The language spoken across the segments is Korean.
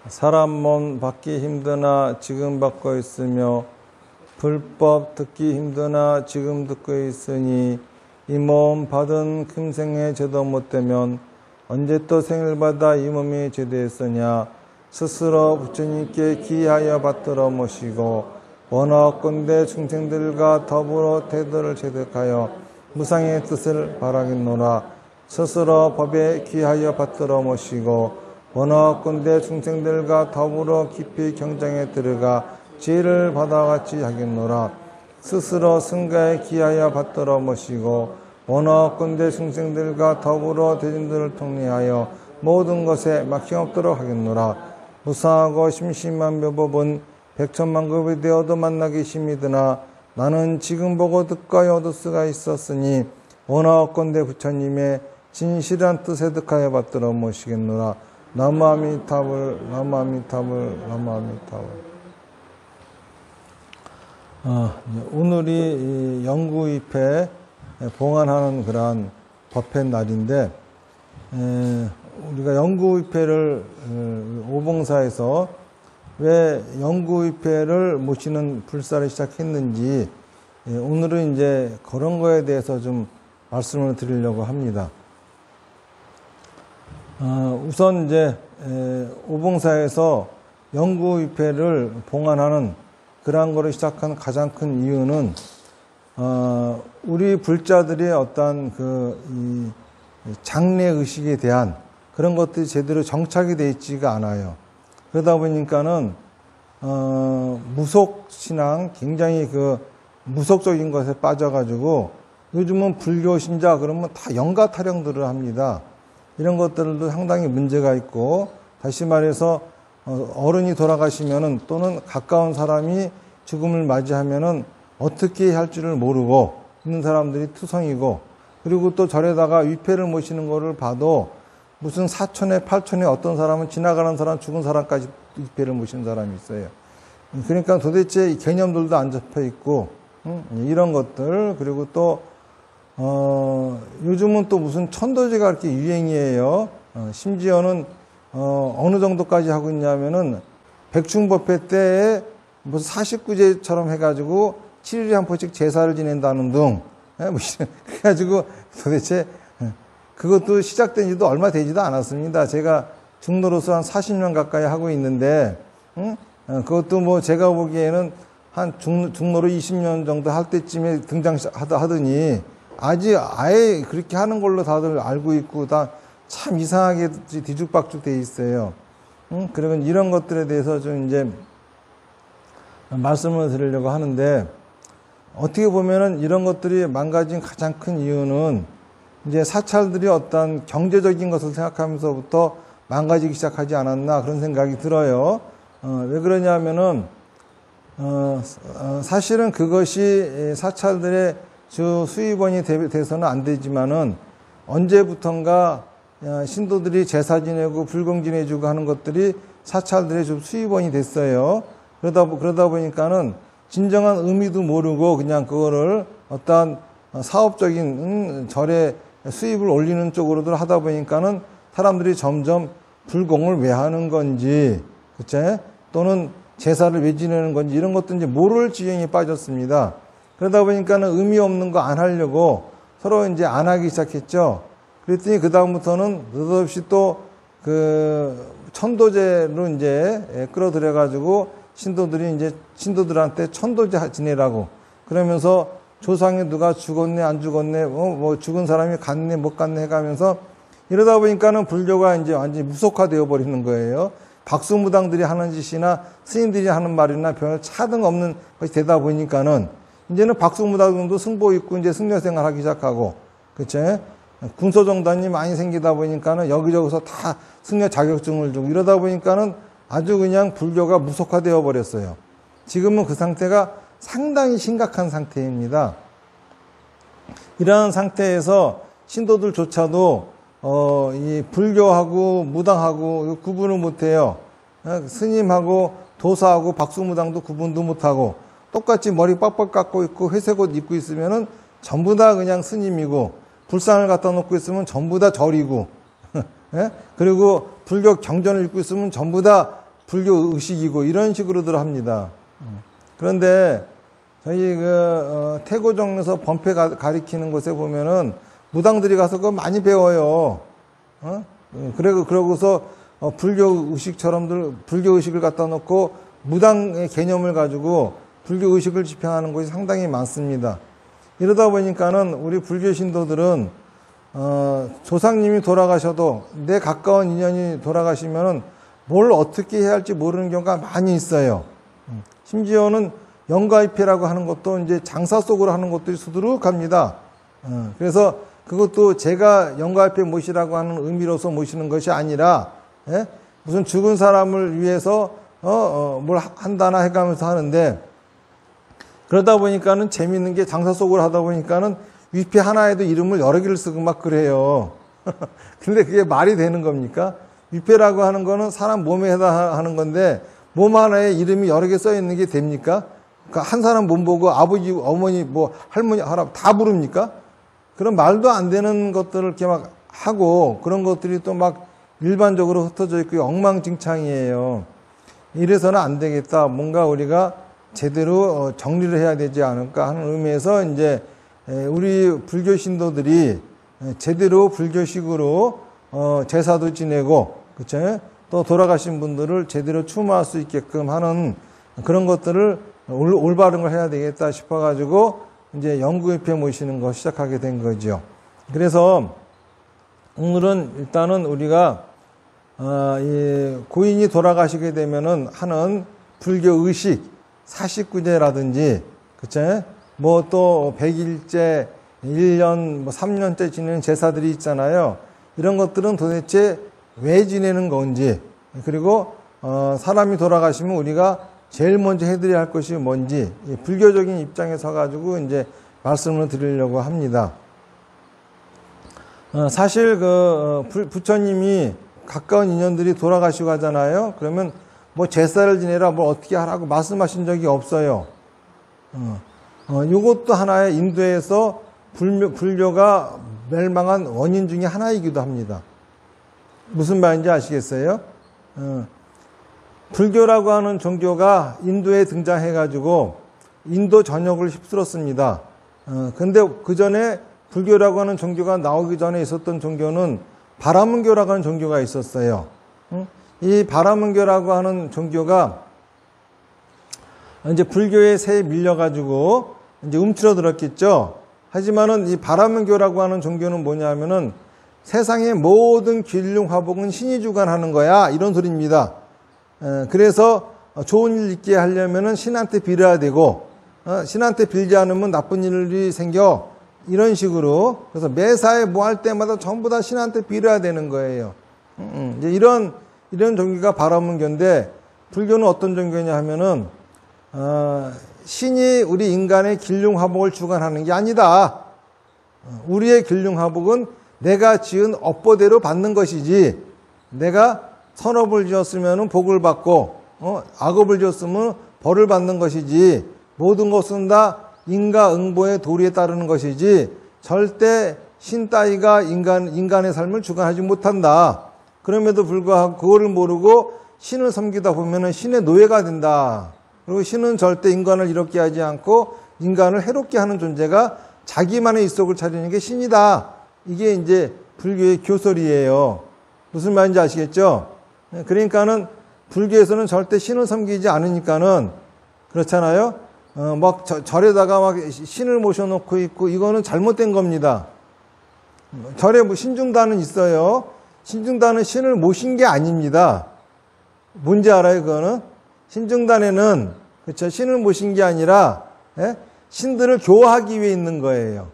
사람 몸 받기 힘드나 지금 받고 있으며 불법 듣기 힘드나 지금 듣고 있으니 이 몸 받은 금생에 제도 못되면 언제 또 생일받아 이 몸이 제도했으냐. 스스로 부처님께 기하여 받들어 모시고 원하건대 중생들과 더불어 태도를 제득하여 무상의 뜻을 바라겠노라. 스스로 법에 기하여 받들어 모시고 원하건대 중생들과 더불어 깊이 경장에 들어가 지혜를 받아같이 하겠노라. 스스로 승가에 기하여 받들어 모시고 원하건대 중생들과 더불어 대중들을 통례하여 모든 것에 막힘없도록 하겠노라. 무상하고 심심한 묘법은 백천만급이 되어도 만나기 심히드나 나는 지금 보고 듣가여 얻을 수가 있었으니 원하건대 부처님의 진실한 뜻에 득하여 받들어 모시겠노라. 나무아미타불 나무아미타불 나무아미타불. 오늘이 영구입회 봉안하는 그러한 법회 날인데, 우리가 영구입회를 오봉사에서 왜 영구입회를 모시는 불사를 시작했는지, 오늘은 이제 그런 거에 대해서 좀 말씀을 드리려고 합니다. 우선 이제 오봉사에서 영구입회를 봉안하는 그러한 거를 시작한 가장 큰 이유는 우리 불자들의 어떤 이 장래 의식에 대한 그런 것들이 제대로 정착이 되어 있지가 않아요. 그러다 보니까는 무속 신앙, 굉장히 무속적인 것에 빠져가지고 요즘은 불교 신자 그러면 다 영가 타령들을 합니다. 이런 것들도 상당히 문제가 있고, 다시 말해서 어른이 돌아가시면은 또는 가까운 사람이 죽음을 맞이하면은 어떻게 할 줄을 모르고 있는 사람들이 투성이고, 그리고 또 절에다가 위패를 모시는 거를 봐도 무슨 사촌에 팔촌에 어떤 사람은 지나가는 사람, 죽은 사람까지 위패를 모시는 사람이 있어요. 그러니까 도대체 이 개념들도 안 잡혀 있고, 이런 것들. 그리고 또 요즘은 또 무슨 천도제가 이렇게 유행이에요. 심지어는 어느 정도까지 하고 있냐면은 백충법회 때에 무슨 49제처럼 해가지고 7일에 한 번씩 제사를 지낸다는 등, 그래가지고 도대체 그것도 시작된 지도 얼마 되지도 않았습니다. 제가 중로로서 한 40년 가까이 하고 있는데, 그것도 뭐 제가 보기에는 한 중로로 20년 정도 할 때쯤에 등장하더니 아직 아예 그렇게 하는 걸로 다들 알고 있고 다 참 이상하게 뒤죽박죽 돼 있어요. 그러면 이런 것들에 대해서 좀 이제 말씀을 드리려고 하는데, 어떻게 보면은 이런 것들이 망가진 가장 큰 이유는 이제 사찰들이 어떤 경제적인 것을 생각하면서부터 망가지기 시작하지 않았나 그런 생각이 들어요. 왜 그러냐면은 사실은 그것이 사찰들의 주 수입원이 돼서는 안 되지만은 언제부턴가 신도들이 제사 지내고 불공 지내주고 하는 것들이 사찰들의 좀 수입원이 됐어요. 그러다 보니까는 진정한 의미도 모르고 그냥 그거를 어떤 사업적인 절의 수입을 올리는 쪽으로들 하다 보니까는 사람들이 점점 불공을 왜 하는 건지, 그치? 또는 제사를 왜 지내는 건지 이런 것도 이제 모를 지경에 빠졌습니다. 그러다 보니까는 의미 없는 거 안 하려고 서로 이제 안 하기 시작했죠. 그랬더니 그다음부터는 느닷없이 또 천도제로 이제 끌어들여가지고 신도들이 이제 신도들한테 천도제 지내라고 그러면서 조상이 누가 죽었네 안 죽었네 뭐 죽은 사람이 갔네 못 갔네 해가면서 이러다 보니까는 불교가 이제 완전히 무속화되어 버리는 거예요. 박수무당들이 하는 짓이나 스님들이 하는 말이나 별 차등 없는 것이 되다 보니까는 이제는 박수무당도 승보 있고 이제 승려생활 하기 시작하고, 그치? 군소정단이 많이 생기다 보니까는 여기저기서 다 승려 자격증을 주고 이러다 보니까는 아주 그냥 불교가 무속화되어 버렸어요. 지금은 그 상태가 상당히 심각한 상태입니다. 이러한 상태에서 신도들조차도 이 불교하고 무당하고 구분을 못해요. 스님하고 도사하고 박수무당도 구분도 못하고 똑같이 머리 빡빡 깎고 있고 회색 옷 입고 있으면은 전부 다 그냥 스님이고, 불상을 갖다 놓고 있으면 전부 다 절이고, 예? 그리고 불교 경전을 읽고 있으면 전부 다 불교 의식이고 이런 식으로들 합니다. 그런데 저희 태고정에서 범패 가리키는 곳에 보면은 무당들이 가서 그거 많이 배워요. 그러고서 불교 의식을 갖다 놓고 무당의 개념을 가지고 불교 의식을 집행하는 곳이 상당히 많습니다. 이러다 보니까는 우리 불교 신도들은 조상님이 돌아가셔도 내 가까운 인연이 돌아가시면은 뭘 어떻게 해야 할지 모르는 경우가 많이 있어요. 심지어는 영가입회라고 하는 것도 이제 장사 속으로 하는 것들이 수두룩합니다. 그래서 그것도 제가 영가입회 모시라고 하는 의미로서 모시는 것이 아니라, 예? 무슨 죽은 사람을 위해서 뭘 한다나 해가면서 하는데, 그러다 보니까는 재밌는 게 장사 속으로 하다 보니까는 위패 하나에도 이름을 여러 개를 쓰고 막 그래요. 근데 그게 말이 되는 겁니까? 위패라고 하는 거는 사람 몸에 해당하는 건데 몸 하나에 이름이 여러 개 써 있는 게 됩니까? 그러니까 한 사람 몸 보고 아버지, 어머니, 뭐 할머니, 할아버지 다 부릅니까? 그런 말도 안 되는 것들을 이렇게 막 하고 그런 것들이 또 막 일반적으로 흩어져 있고 엉망진창이에요. 이래서는 안 되겠다. 뭔가 우리가 제대로 정리를 해야 되지 않을까 하는 의미에서 이제 우리 불교 신도들이 제대로 불교식으로 제사도 지내고, 그쵸? 또 돌아가신 분들을 제대로 추모할 수 있게끔 하는 그런 것들을 올바른 걸 해야 되겠다 싶어가지고 이제 영구협회 모시는 거 시작하게 된 거죠. 그래서 오늘은 일단은 우리가 이 고인이 돌아가시게 되면은 하는 불교 의식 49제라든지, 그쵸? 뭐 또 100일째, 1년, 뭐 3년째 지내는 제사들이 있잖아요. 이런 것들은 도대체 왜 지내는 건지, 그리고 사람이 돌아가시면 우리가 제일 먼저 해드려야 할 것이 뭔지, 불교적인 입장에 서가지고 이제 말씀을 드리려고 합니다. 사실 부처님이 가까운 인연들이 돌아가시고 하잖아요. 그러면 뭐 제사를 지내라, 뭘 어떻게 하라고 말씀하신 적이 없어요. 이것도 하나의 인도에서 불교가 멸망한 원인 중에 하나이기도 합니다. 무슨 말인지 아시겠어요? 불교라고 하는 종교가 인도에 등장해가지고 인도 전역을 휩쓸었습니다. 근데 그 전에 불교라고 하는 종교가 나오기 전에 있었던 종교는 바라문교라고 하는 종교가 있었어요. 이 바라문교라고 하는 종교가 이제 불교의 새에 밀려가지고 이제 움츠러들었겠죠. 하지만은 이 바라문교라고 하는 종교는 뭐냐면은 세상의 모든 길흉 화복은 신이 주관하는 거야, 이런 소리입니다. 그래서 좋은 일 있게 하려면은 신한테 빌어야 되고, 신한테 빌지 않으면 나쁜 일이 생겨, 이런 식으로. 그래서 매사에 뭐 할 때마다 전부 다 신한테 빌어야 되는 거예요. 이제 이런 종교가 바라문교인데, 불교는 어떤 종교냐 하면은 신이 우리 인간의 길흉 화복을 주관하는 게 아니다. 우리의 길흉 화복은 내가 지은 업보대로 받는 것이지, 내가 선업을 지었으면 복을 받고 악업을 지었으면 벌을 받는 것이지, 모든 것은 다 인과응보의 도리에 따르는 것이지 절대 신 따위가 인간의 삶을 주관하지 못한다. 그럼에도 불구하고 그거를 모르고 신을 섬기다 보면 신의 노예가 된다. 그리고 신은 절대 인간을 이롭게 하지 않고 인간을 해롭게 하는 존재가 자기만의 이속을 차리는 게 신이다. 이게 이제 불교의 교설이에요. 무슨 말인지 아시겠죠? 그러니까는 불교에서는 절대 신을 섬기지 않으니까는, 그렇잖아요? 막 절에다가 막 신을 모셔놓고 있고, 이거는 잘못된 겁니다. 절에 뭐 신중단은 있어요. 신중단은 신을 모신 게 아닙니다. 뭔지 알아요, 그거는? 신중단에는, 그렇죠, 신을 모신 게 아니라, 예? 신들을 교화하기 위해 있는 거예요.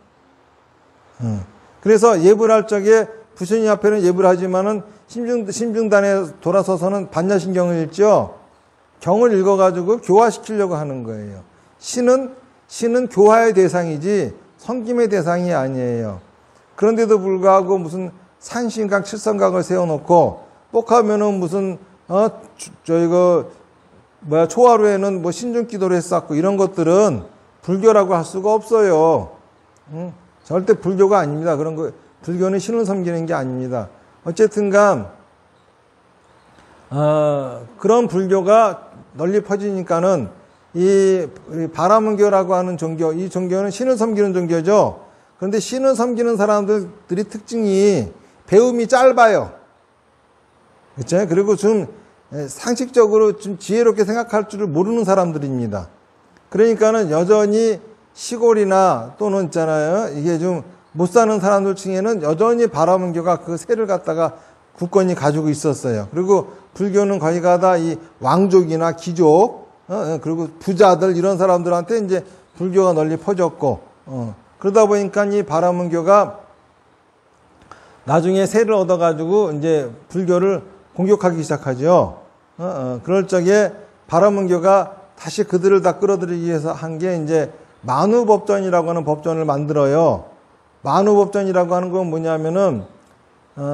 그래서 예불 할 적에 부처님 앞에는 예불 하지만은 신중단에 돌아서서는 반야신경을 읽죠. 경을 읽어가지고 교화시키려고 하는 거예요. 신은 교화의 대상이지 섬김의 대상이 아니에요. 그런데도 불구하고 무슨 산신각, 칠성각을 세워놓고 꼭하면은 무슨 초하루에는 뭐 신중기도를 했었고, 이런 것들은 불교라고 할 수가 없어요. 절대 불교가 아닙니다. 그런 거, 불교는 신을 섬기는 게 아닙니다. 어쨌든간 그런 불교가 널리 퍼지니까는 이 바라문교라고 하는 종교, 이 종교는 신을 섬기는 종교죠. 그런데 신을 섬기는 사람들이 특징이 배움이 짧아요. 그렇죠? 그리고 좀 상식적으로 좀 지혜롭게 생각할 줄을 모르는 사람들입니다. 그러니까는 여전히 시골이나 또는 있잖아요. 이게 좀 못 사는 사람들 중에는 여전히 바라문교가 그 세를 갖다가 굳건히 가지고 있었어요. 그리고 불교는 거의 가다 이 왕족이나 귀족, 그리고 부자들 이런 사람들한테 이제 불교가 널리 퍼졌고, 그러다 보니까 이 바라문교가 나중에 세를 얻어가지고 이제 불교를 공격하기 시작하죠. 그럴 적에 바라문교가 다시 그들을 다 끌어들이기 위해서 한 게 이제 만우법전이라고 하는 법전을 만들어요. 만우법전이라고 하는 건 뭐냐면은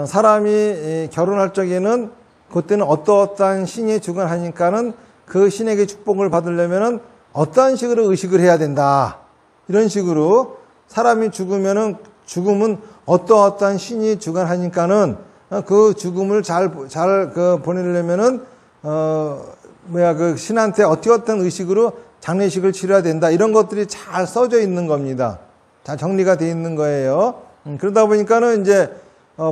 사람이 결혼할 적에는 그때는 어떠한 신이 주관하니까는 그 신에게 축복을 받으려면은 어떠한 식으로 의식을 해야 된다. 이런 식으로 사람이 죽으면은 죽음은 어떠한 신이 주관하니까는 그 죽음을 잘 보내려면은 그 신한테 어떤 의식으로 장례식을 치러야 된다. 이런 것들이 잘 써져 있는 겁니다. 다 정리가 되어 있는 거예요. 그러다 보니까는 이제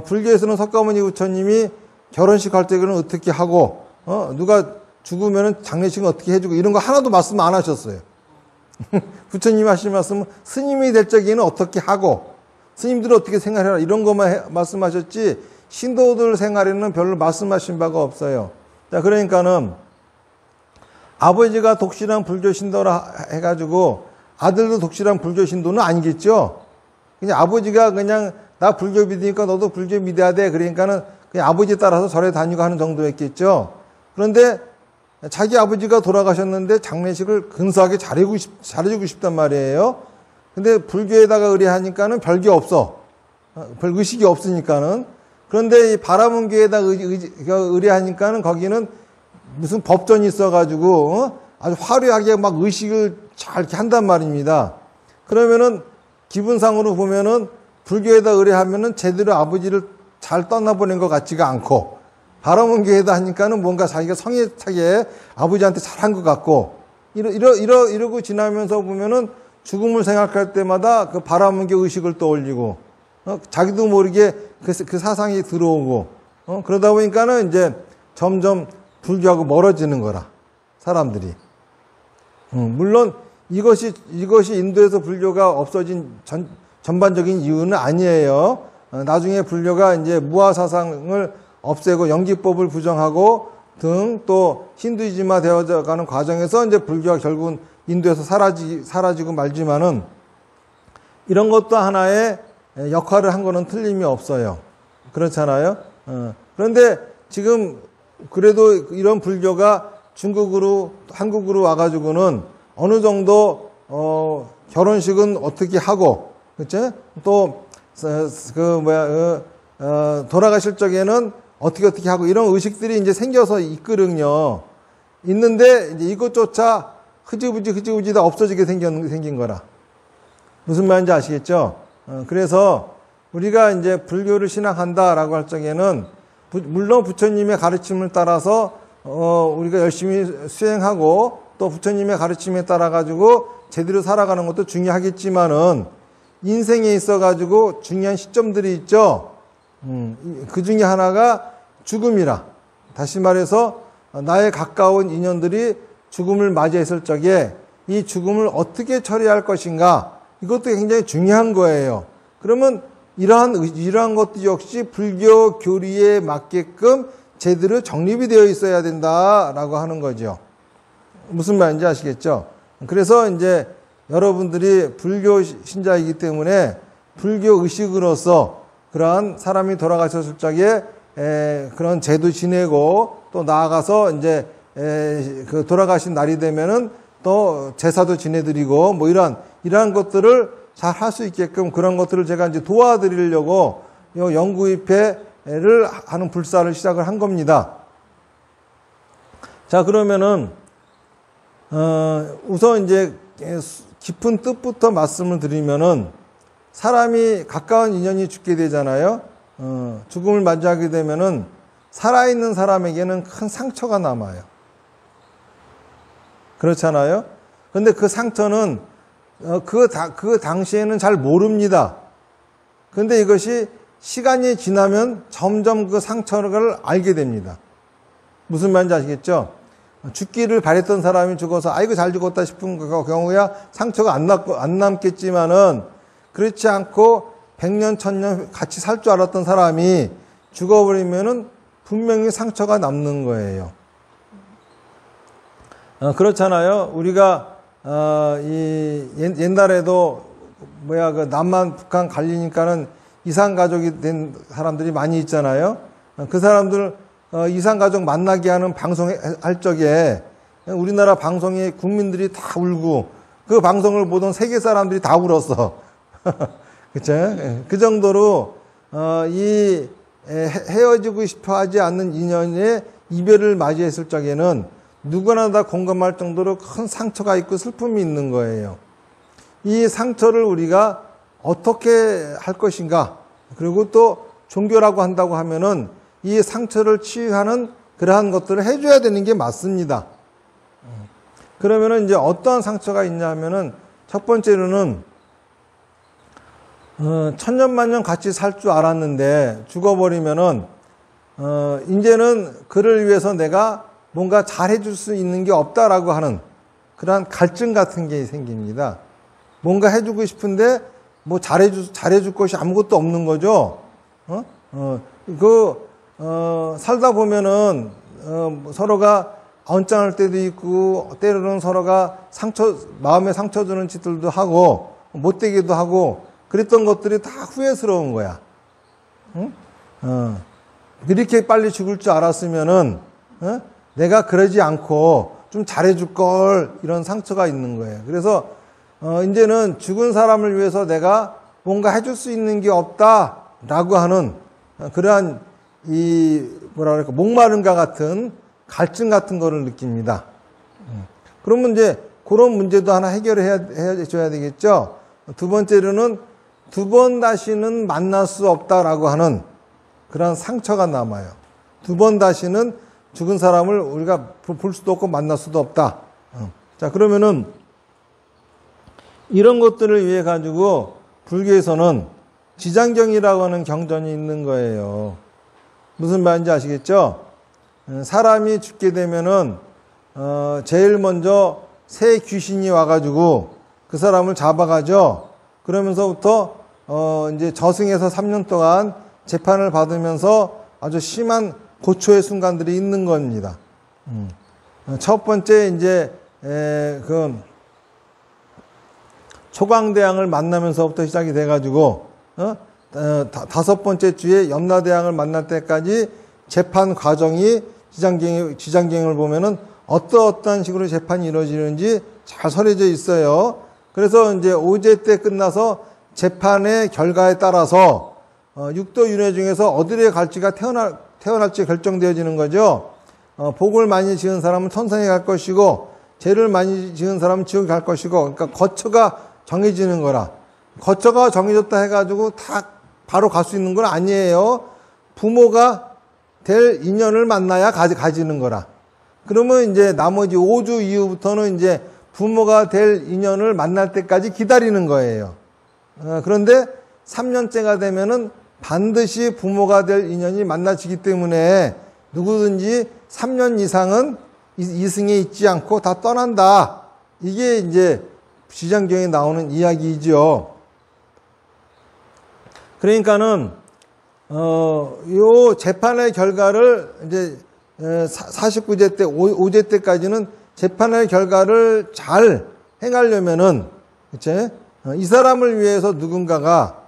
불교에서는 석가모니 부처님이 결혼식 할 때는 어떻게 하고 누가 죽으면은 장례식은 어떻게 해주고 이런 거 하나도 말씀 안 하셨어요. 부처님이 하신 말씀은 스님이 될 적에는 어떻게 하고 스님들은 어떻게 생활해라 이런 것만 말씀하셨지 신도들 생활에는 별로 말씀하신 바가 없어요. 자, 그러니까는 아버지가 독실한 불교 신도라 해가지고 아들도 독실한 불교 신도는 아니겠죠. 그냥 아버지가 그냥 나 불교 믿으니까 너도 불교 믿어야 돼. 그러니까는 그냥 아버지 따라서 절에 다니고 하는 정도였겠죠. 그런데 자기 아버지가 돌아가셨는데 장례식을 근사하게 잘해주고 싶단 말이에요. 근데 불교에다가 의뢰하니까는 별게 없어. 별 의식이 없으니까는. 그런데 이 바라문교에다 의뢰하니까는 거기는 무슨 법전이 있어가지고 아주 화려하게 막 의식을 잘 이렇게 한단 말입니다. 그러면은 기분상으로 보면은 불교에다 의뢰하면은 제대로 아버지를 잘 떠나보낸 것 같지가 않고 바라문교에다 하니까는 뭔가 자기가 성에 차게 아버지한테 잘한 것 같고 이러고 지나면서 보면은 죽음을 생각할 때마다 그 바라문교 의식을 떠올리고 자기도 모르게 그 사상이 들어오고 그러다 보니까는 이제 점점 불교하고 멀어지는 거라 사람들이. 물론 이것이 인도에서 불교가 없어진 전반적인 이유는 아니에요. 나중에 불교가 이제 무아 사상을 없애고 영기법을 부정하고 등 또 힌두이즘화 되어가는 과정에서 이제 불교가 결국은 인도에서 사라지고 말지만은 이런 것도 하나의 역할을 한 거는 틀림이 없어요. 그렇잖아요. 그런데 지금 그래도 이런 불교가 중국으로 한국으로 와가지고는 어느 정도 결혼식은 어떻게 하고 그치? 또 돌아가실 적에는 어떻게 하고 이런 의식들이 이제 생겨서 있거든요. 있는데 이제 이것조차 흐지부지 다 없어지게 생긴 거라. 무슨 말인지 아시겠죠? 그래서 우리가 이제 불교를 신앙한다라고 할 적에는 물론 부처님의 가르침을 따라서 우리가 열심히 수행하고 또 부처님의 가르침에 따라 가지고 제대로 살아가는 것도 중요하겠지만은 인생에 있어 가지고 중요한 시점들이 있죠. 그 중에 하나가 죽음이라. 다시 말해서 나의 가까운 인연들이 죽음을 맞이했을 적에 이 죽음을 어떻게 처리할 것인가 이것도 굉장히 중요한 거예요. 그러면 이러한 것도 역시 불교 교리에 맞게끔 제대로 정립이 되어 있어야 된다라고 하는 거죠. 무슨 말인지 아시겠죠? 그래서 이제 여러분들이 불교 신자이기 때문에 불교 의식으로서 그러한 사람이 돌아가셨을 적에 그런 제도 지내고 또 나아가서 이제 그 돌아가신 날이 되면은 또 제사도 지내드리고 뭐 이러한 것들을 잘 할 수 있게끔 그런 것들을 제가 이제 도와드리려고 영구입회를 하는 불사를 시작을 한 겁니다. 자, 그러면은 우선 이제 깊은 뜻부터 말씀을 드리면은 사람이 가까운 인연이 죽게 되잖아요. 죽음을 맞이하게 되면은 살아있는 사람에게는 큰 상처가 남아요. 그렇잖아요? 근데 그 상처는 그 당시에는 잘 모릅니다. 근데 이것이 시간이 지나면 점점 그 상처를 알게 됩니다. 무슨 말인지 아시겠죠? 죽기를 바랬던 사람이 죽어서 아이고 잘 죽었다 싶은 경우야 상처가 안 남겠지만은 그렇지 않고 100년, 1000년 같이 살 줄 알았던 사람이 죽어버리면은 분명히 상처가 남는 거예요. 그렇잖아요. 우리가 옛날에도 그 남한 북한 갈리니까는 이산가족이 된 사람들이 많이 있잖아요. 그 사람들 이산가족 만나게 하는 방송할 적에 우리나라 방송에 국민들이 다 울고 그 방송을 보던 세계 사람들이 다 울었어. 그쵸? 그 정도로 헤어지고 싶어 하지 않는 인연의 이별을 맞이했을 적에는 누구나 다 공감할 정도로 큰 상처가 있고 슬픔이 있는 거예요. 이 상처를 우리가 어떻게 할 것인가, 그리고 또 종교라고 한다고 하면은 이 상처를 치유하는 그러한 것들을 해줘야 되는 게 맞습니다. 그러면은 이제 어떠한 상처가 있냐 하면은 첫 번째로는 천년만년 같이 살 줄 알았는데 죽어버리면은 이제는 그를 위해서 내가 뭔가 잘해줄 수 있는 게 없다라고 하는 그러한 갈증 같은 게 생깁니다. 뭔가 해주고 싶은데 뭐 잘해줄 것이 아무것도 없는 거죠. 살다 보면은 서로가 언짢을 때도 있고 때로는 서로가 마음에 상처 주는 짓들도 하고 못되기도 하고 그랬던 것들이 다 후회스러운 거야. 이렇게 빨리 죽을 줄 알았으면은 내가 그러지 않고 좀 잘해줄 걸, 이런 상처가 있는 거예요. 그래서 이제는 죽은 사람을 위해서 내가 뭔가 해줄 수 있는 게 없다라고 하는 그러한 목마름과 같은 갈증 같은 거를 느낍니다. 그러면 이제 그런 문제도 하나 해결해줘야 되겠죠. 두 번째로는 두 번 다시는 만날 수 없다라고 하는 그런 상처가 남아요. 두 번 다시는 죽은 사람을 우리가 볼 수도 없고 만날 수도 없다. 자, 그러면은 이런 것들을 위해 가지고 불교에서는 지장경이라고 하는 경전이 있는 거예요. 무슨 말인지 아시겠죠? 사람이 죽게 되면은 제일 먼저 새 귀신이 와가지고 그 사람을 잡아가죠. 그러면서부터 이제 저승에서 3년 동안 재판을 받으면서 아주 심한 고초의 순간들이 있는 겁니다. 첫 번째 이제 그 초광대왕을 만나면서부터 시작이 돼가지고 다섯 번째 주에 염라대왕을 만날 때까지 재판 과정이 지장경을 보면은 어떠한 식으로 재판이 이루어지는지 잘 설해져 있어요. 그래서 이제 오제 때 끝나서 재판의 결과에 따라서 육도 윤회 중에서 어디에 갈지가 태어날지 결정되어지는 거죠. 복을 많이 지은 사람은 천상에 갈 것이고 죄를 많이 지은 사람은 지옥에 갈 것이고, 그러니까 거처가 정해지는 거라. 거처가 정해졌다 해가지고 다 바로 갈 수 있는 건 아니에요. 부모가 될 인연을 만나야 가지는 거라. 그러면 이제 나머지 5주 이후부터는 이제 부모가 될 인연을 만날 때까지 기다리는 거예요. 그런데 3년째가 되면은 반드시 부모가 될 인연이 만나지기 때문에 누구든지 3년 이상은 이승에 있지 않고 다 떠난다. 이게 이제 지장경에 나오는 이야기이죠. 그러니까는 요 재판의 결과를 이제 49제 때, 5제 때까지는 재판의 결과를 잘 행하려면은, 그치? 이 사람을 위해서 누군가가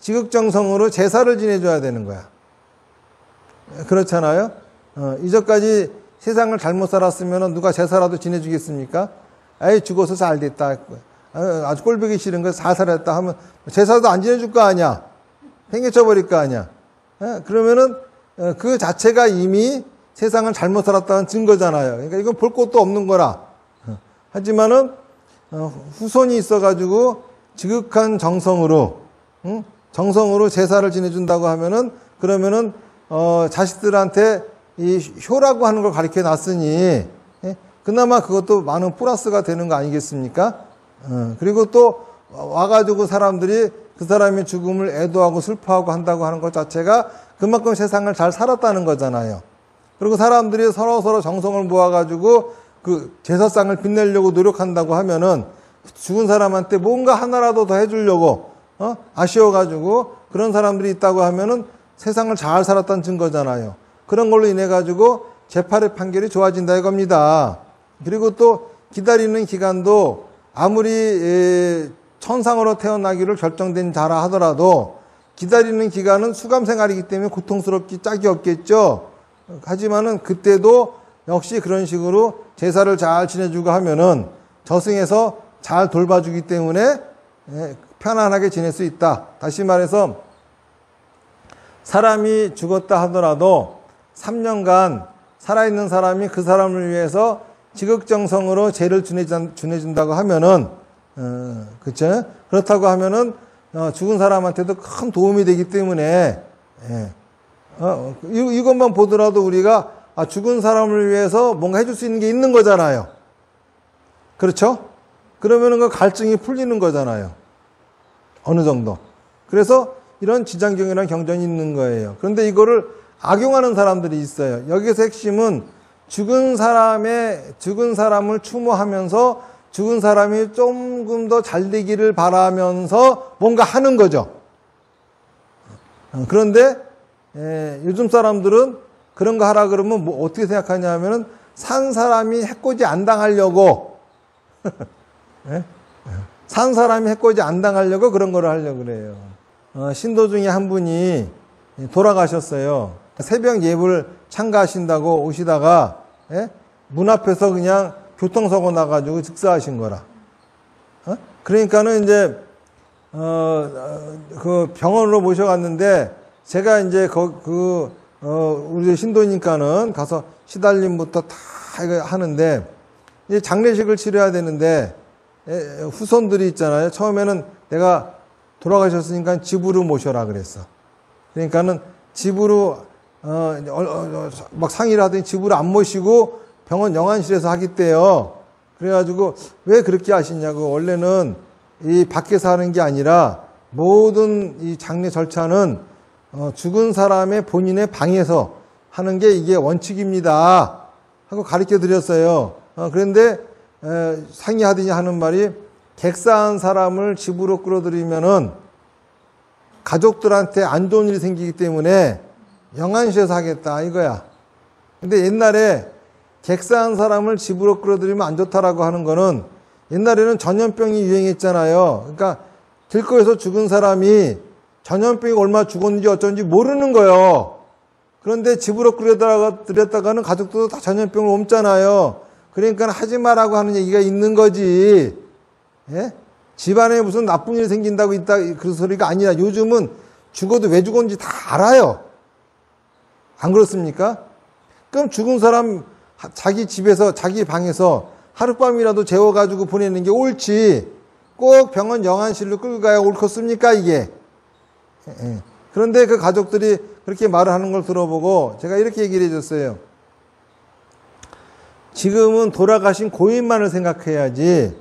지극정성으로 제사를 지내줘야 되는 거야. 그렇잖아요? 이전까지 세상을 잘못 살았으면 누가 제사라도 지내주겠습니까? 아이, 죽어서 잘 됐다. 아주 꼴보기 싫은 거 잘 살았다 하면 제사도 안 지내줄 거 아니야. 팽개쳐버릴 거 아니야. 그러면은 그 자체가 이미 세상을 잘못 살았다는 증거잖아요. 그러니까 이건 볼 것도 없는 거라. 하지만은 후손이 있어가지고 지극한 정성으로 제사를 지내준다고 하면은, 그러면은 자식들한테 이 효라고 하는 걸 가르쳐 놨으니, 예? 그나마 그것도 많은 플러스가 되는 거 아니겠습니까? 그리고 또 와가지고 사람들이 그 사람의 죽음을 애도하고 슬퍼하고 한다고 하는 것 자체가 그만큼 세상을 잘 살았다는 거잖아요. 그리고 사람들이 서로 정성을 모아가지고 그 제사상을 빛내려고 노력한다고 하면은 죽은 사람한테 뭔가 하나라도 더 해주려고, 아쉬워가지고 그런 사람들이 있다고 하면은 세상을 잘 살았다는 증거잖아요. 그런 걸로 인해가지고 재판의 판결이 좋아진다 이겁니다. 그리고 또 기다리는 기간도 아무리 천상으로 태어나기를 결정된 자라 하더라도 기다리는 기간은 수감 생활이기 때문에 고통스럽기 짝이 없겠죠. 하지만은 그때도 역시 그런 식으로 제사를 잘 지내주고 하면은 저승에서 잘 돌봐주기 때문에 편안하게 지낼 수 있다. 다시 말해서 사람이 죽었다 하더라도 3년간 살아있는 사람이 그 사람을 위해서 지극정성으로 죄를 지내준다고 하면은, 그쵸? 그렇다고 하면은, 죽은 사람한테도 큰 도움이 되기 때문에, 이것만 보더라도 우리가 죽은 사람을 위해서 뭔가 해줄 수 있는 게 있는 거잖아요. 그렇죠? 그러면은 그 갈증이 풀리는 거잖아요. 어느 정도. 그래서 이런 지장경이라는 경전이 있는 거예요. 그런데 이거를 악용하는 사람들이 있어요. 여기서 핵심은 죽은 사람을 추모하면서 죽은 사람이 조금 더 잘 되기를 바라면서 뭔가 하는 거죠. 그런데 요즘 사람들은 그런 거 하라 그러면 뭐 어떻게 생각하냐면은 산 사람이 해코지 안 당하려고 산 사람이 해코지 안 당하려고 그런 거를 하려고 그래요. 신도 중에 한 분이 돌아가셨어요. 새벽 예불 참가하신다고 오시다가 문 앞에서 그냥 교통사고 나가지고 즉사하신 거라. 그러니까는 이제 그 병원으로 모셔갔는데 제가 이제 우리 신도니까는 가서 시달림부터 다 이거 하는데 이제 장례식을 치러야 되는데 후손들이 있잖아요. 처음에는 내가 돌아가셨으니까 집으로 모셔라 그랬어. 그러니까는 집으로 막 상의를 하더니 집으로 안 모시고 병원 영안실에서 하겠대요. 그래가지고 왜 그렇게 하시냐고. 원래는 이 밖에서 하는 게 아니라 모든 이 장례 절차는 죽은 사람의 본인의 방에서 하는 게 이게 원칙입니다 하고 가르쳐 드렸어요. 그런데 상의하더니 하는 말이 객사한 사람을 집으로 끌어들이면은 가족들한테 안 좋은 일이 생기기 때문에 영안실에서 하겠다 이거야. 근데 옛날에 객사한 사람을 집으로 끌어들이면 안 좋다라고 하는 거는 옛날에는 전염병이 유행했잖아요. 그러니까 길거리에서 죽은 사람이 전염병이 얼마 죽었는지 어쩐지 모르는 거예요. 그런데 집으로 끌어들였다가는 가족들도 다 전염병을 옮잖아요. 그러니까 하지 마라고 하는 얘기가 있는 거지. 예? 집안에 무슨 나쁜 일이 생긴다고 있다 그 소리가 아니라 요즘은 죽어도 왜 죽었는지 다 알아요. 안 그렇습니까? 그럼 죽은 사람 자기 집에서 자기 방에서 하룻밤이라도 재워가지고 보내는 게 옳지 꼭 병원 영안실로 끌고 가야 옳겠습니까 이게. 그런데 그 가족들이 그렇게 말을 하는 걸 들어보고 제가 이렇게 얘기를 해줬어요. 지금은 돌아가신 고인만을 생각해야지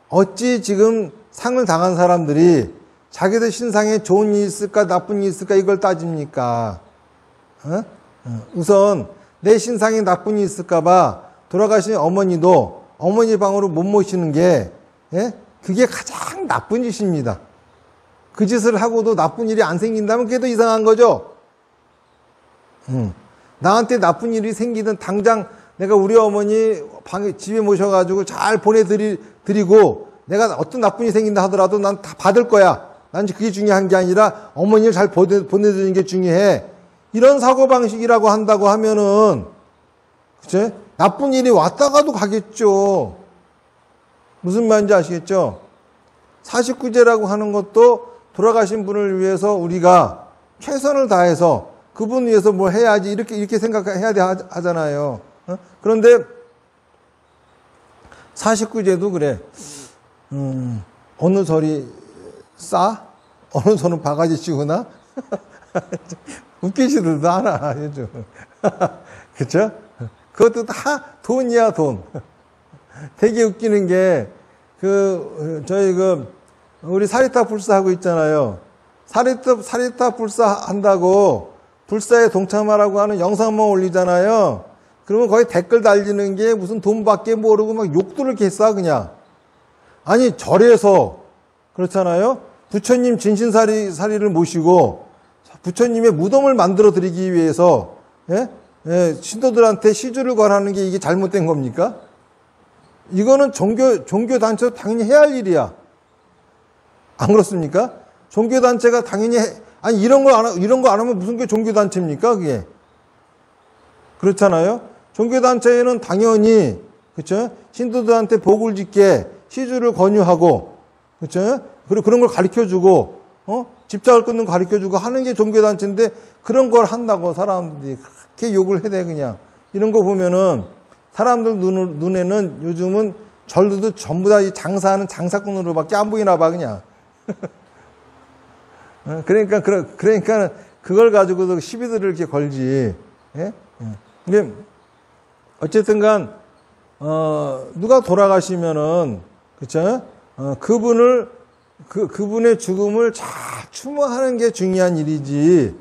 어찌 지금 상을 당한 사람들이 자기들 신상에 좋은 일이 있을까 나쁜 일이 있을까 이걸 따집니까? 우선 내 신상에 나쁜 일이 있을까 봐 돌아가신 어머니도 어머니 방으로 못 모시는 게 그게 가장 나쁜 짓입니다. 그 짓을 하고도 나쁜 일이 안 생긴다면 그게 더 이상한 거죠. 나한테 나쁜 일이 생기든 당장 내가 우리 어머니 집에 모셔가지고 잘 보내드리고 내가 어떤 나쁜 일이 생긴다 하더라도 난 다 받을 거야. 난 그게 중요한 게 아니라 어머니를 잘 보내드리는 게 중요해. 이런 사고방식이라고 한다고 하면은, 그치? 나쁜 일이 왔다가도 가겠죠. 무슨 말인지 아시겠죠? 49제라고 하는 것도 돌아가신 분을 위해서 우리가 최선을 다해서 그분 위해서 뭘 해야지 이렇게 생각해야 돼 하잖아요. 그런데 49제도 그래. 어느 절이 싸? 어느 절은 바가지 씌우나? 웃기지들도 않아, 요즘. 그쵸? 그것도 다 돈이야, 돈. 되게 웃기는 게, 우리 사리타 불사 하고 있잖아요. 사리타 불사 한다고 불사에 동참하라고 하는 영상만 올리잖아요. 그러면 거의 댓글 달리는 게 무슨 돈밖에 모르고 막 욕들을 이렇게 쏴, 그냥. 아니, 절에서, 그렇잖아요? 부처님 진신사리를 모시고, 부처님의 무덤을 만들어 드리기 위해서, 예? 예, 신도들한테 시주를 권하는 게 이게 잘못된 겁니까? 이거는 종교단체도 당연히 해야 할 일이야. 안 그렇습니까? 종교단체가 당연히 아니, 이런 거 안 하면 무슨 게 종교단체입니까, 그게? 그렇잖아요? 종교단체에는 당연히, 그쵸? 신도들한테 복을 짓게 시주를 권유하고, 그쵸? 그리고 그런 걸 가르쳐 주고, 집착을 끊는 거 가르쳐 주고 하는 게 종교단체인데, 그런 걸 한다고 사람들이 그렇게 욕을 해대, 그냥. 이런 거 보면은, 사람들 눈에는 요즘은 절들도 전부 다 이 장사하는 장사꾼으로밖에 안 보이나 봐, 그냥. 그러니까 그걸 가지고도 시비들을 이렇게 걸지. 예? 근데 어쨌든 간 누가 돌아가시면은, 그쵸? 그분의 죽음을 잘 추모하는 게 중요한 일이지,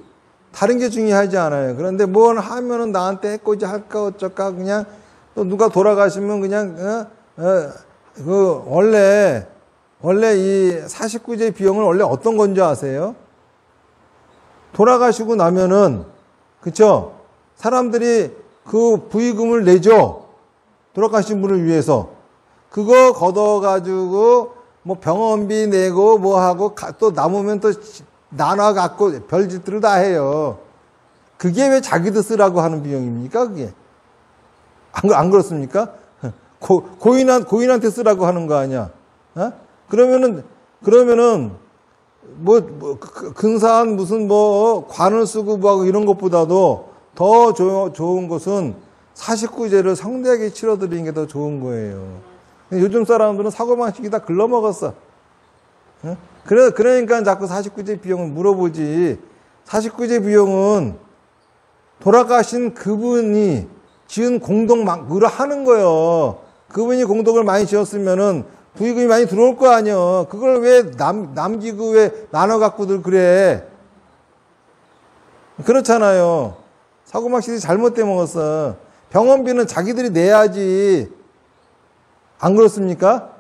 다른 게 중요하지 않아요. 그런데 뭘 하면은 나한테 해코지 할까 어쩔까, 그냥, 또 누가 돌아가시면 그냥, 원래 이 49제 비용은 원래 어떤 건지 아세요? 돌아가시고 나면은, 그쵸? 사람들이 그 부의금을 내죠. 돌아가신 분을 위해서. 그거 걷어가지고, 뭐 병원비 내고 뭐 하고, 또 남으면 또 나눠갖고 별짓들을 다 해요. 그게 왜 자기들 쓰라고 하는 비용입니까, 그게? 안 그렇습니까? 고인한테 쓰라고 하는 거 아니야? 그러면은, 근사한 무슨 관을 쓰고 뭐 이런 것보다도 더 좋은 것은 49제를 성대하게 치러드리는 게 더 좋은 거예요. 요즘 사람들은 사고방식이 다 글러먹었어. 그러니까 자꾸 49제 비용을 물어보지. 49제 비용은 돌아가신 그분이 지은 공덕으로 하는 거예요. 그분이 공덕을 많이 지었으면은 부의금이 많이 들어올 거 아니에요. 그걸 왜 남기고 왜 나눠 갖고들 그래? 그렇잖아요. 사고방식이 잘못돼 먹었어. 병원비는 자기들이 내야지. 안 그렇습니까?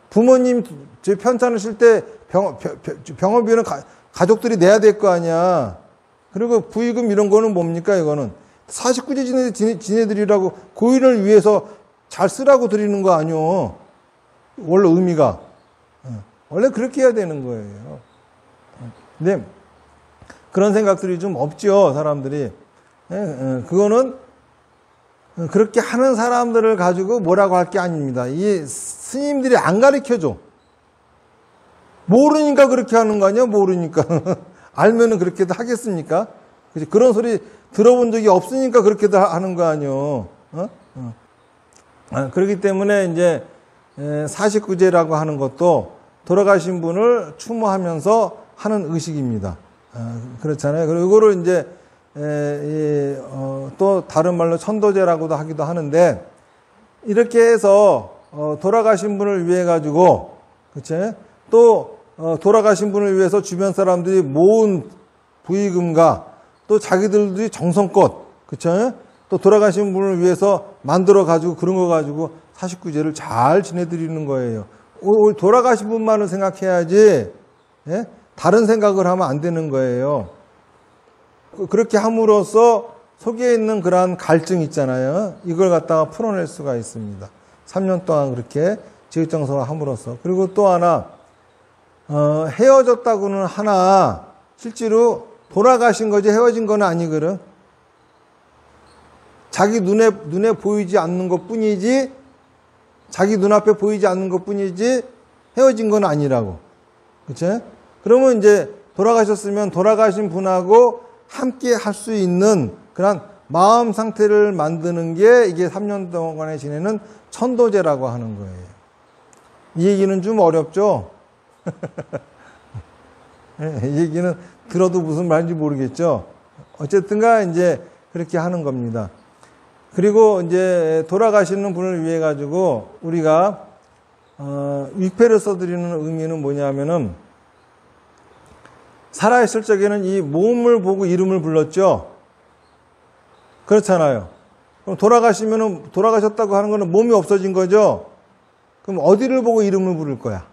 부모님 편찮으실 때 병원비는 가족들이 내야 될 거 아니야. 그리고 부의금 이런 거는 뭡니까, 이거는? 49제 지내드리라고 고인을 위해서 잘 쓰라고 드리는 거 아니오. 원래 의미가. 원래 그렇게 해야 되는 거예요. 근데 그런 생각들이 좀 없죠, 사람들이. 그거는 그렇게 하는 사람들을 가지고 뭐라고 할 게 아닙니다. 이 스님들이 안 가르쳐줘. 모르니까 그렇게 하는 거 아니야, 모르니까. 알면은 그렇게도 하겠습니까? 그런 소리 들어본 적이 없으니까 그렇게도 하는 거 아니요. 그렇기 때문에 이제 49제라고 하는 것도 돌아가신 분을 추모하면서 하는 의식입니다. 그렇잖아요. 그리고 이거를 이제 또 다른 말로 천도제라고도 하기도 하는데, 이렇게 해서 돌아가신 분을 위해 가지고, 그치? 또 돌아가신 분을 위해서 주변 사람들이 모은 부의금과 또 자기들도 정성껏, 그쵸? 또 돌아가신 분을 위해서 만들어 가지고 그런 거 가지고 49제를 잘 지내드리는 거예요. 돌아가신 분만을 생각해야지, 예? 다른 생각을 하면 안 되는 거예요. 그렇게 함으로써 속에 있는 그러한 갈증 있잖아요. 이걸 갖다가 풀어낼 수가 있습니다. 3년 동안 그렇게 지읒정성을 함으로써. 그리고 또 하나, 헤어졌다고는 하나, 실제로 돌아가신 거지 헤어진 건 아니거든. 자기 눈에 보이지 않는 것 뿐이지, 자기 눈앞에 보이지 않는 것 뿐이지, 헤어진 건 아니라고. 그치? 그러면 이제 돌아가셨으면 돌아가신 분하고 함께 할 수 있는 그런 마음 상태를 만드는 게 이게 3년 동안에 지내는 천도제라고 하는 거예요. 이 얘기는 좀 어렵죠? 이 얘기는 들어도 무슨 말인지 모르겠죠. 어쨌든가 이제 그렇게 하는 겁니다. 그리고 이제 돌아가시는 분을 위해 가지고 우리가 위패를 써드리는 의미는 뭐냐면은 살아있을 적에는 이 몸을 보고 이름을 불렀죠. 그렇잖아요. 그럼 돌아가시면은 돌아가셨다고 하는 거는 몸이 없어진 거죠. 그럼 어디를 보고 이름을 부를 거야?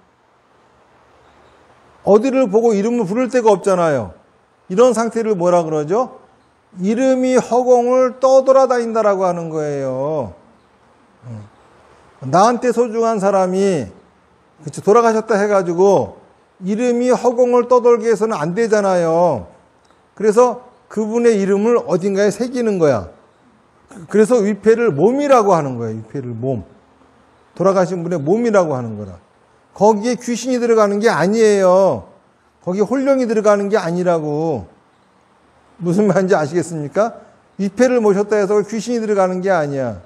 어디를 보고 이름을 부를 데가 없잖아요. 이런 상태를 뭐라 그러죠? 이름이 허공을 떠돌아다닌다라고 하는 거예요. 나한테 소중한 사람이 그치, 돌아가셨다 해가지고 이름이 허공을 떠돌게 해서는 안 되잖아요. 그래서 그분의 이름을 어딘가에 새기는 거야. 그래서 위패를 몸이라고 하는 거예요. 위패를 몸. 돌아가신 분의 몸이라고 하는 거라. 거기에 귀신이 들어가는 게 아니에요. 거기에 홀령이 들어가는 게 아니라고. 무슨 말인지 아시겠습니까? 위패를 모셨다 해서 귀신이 들어가는 게 아니야.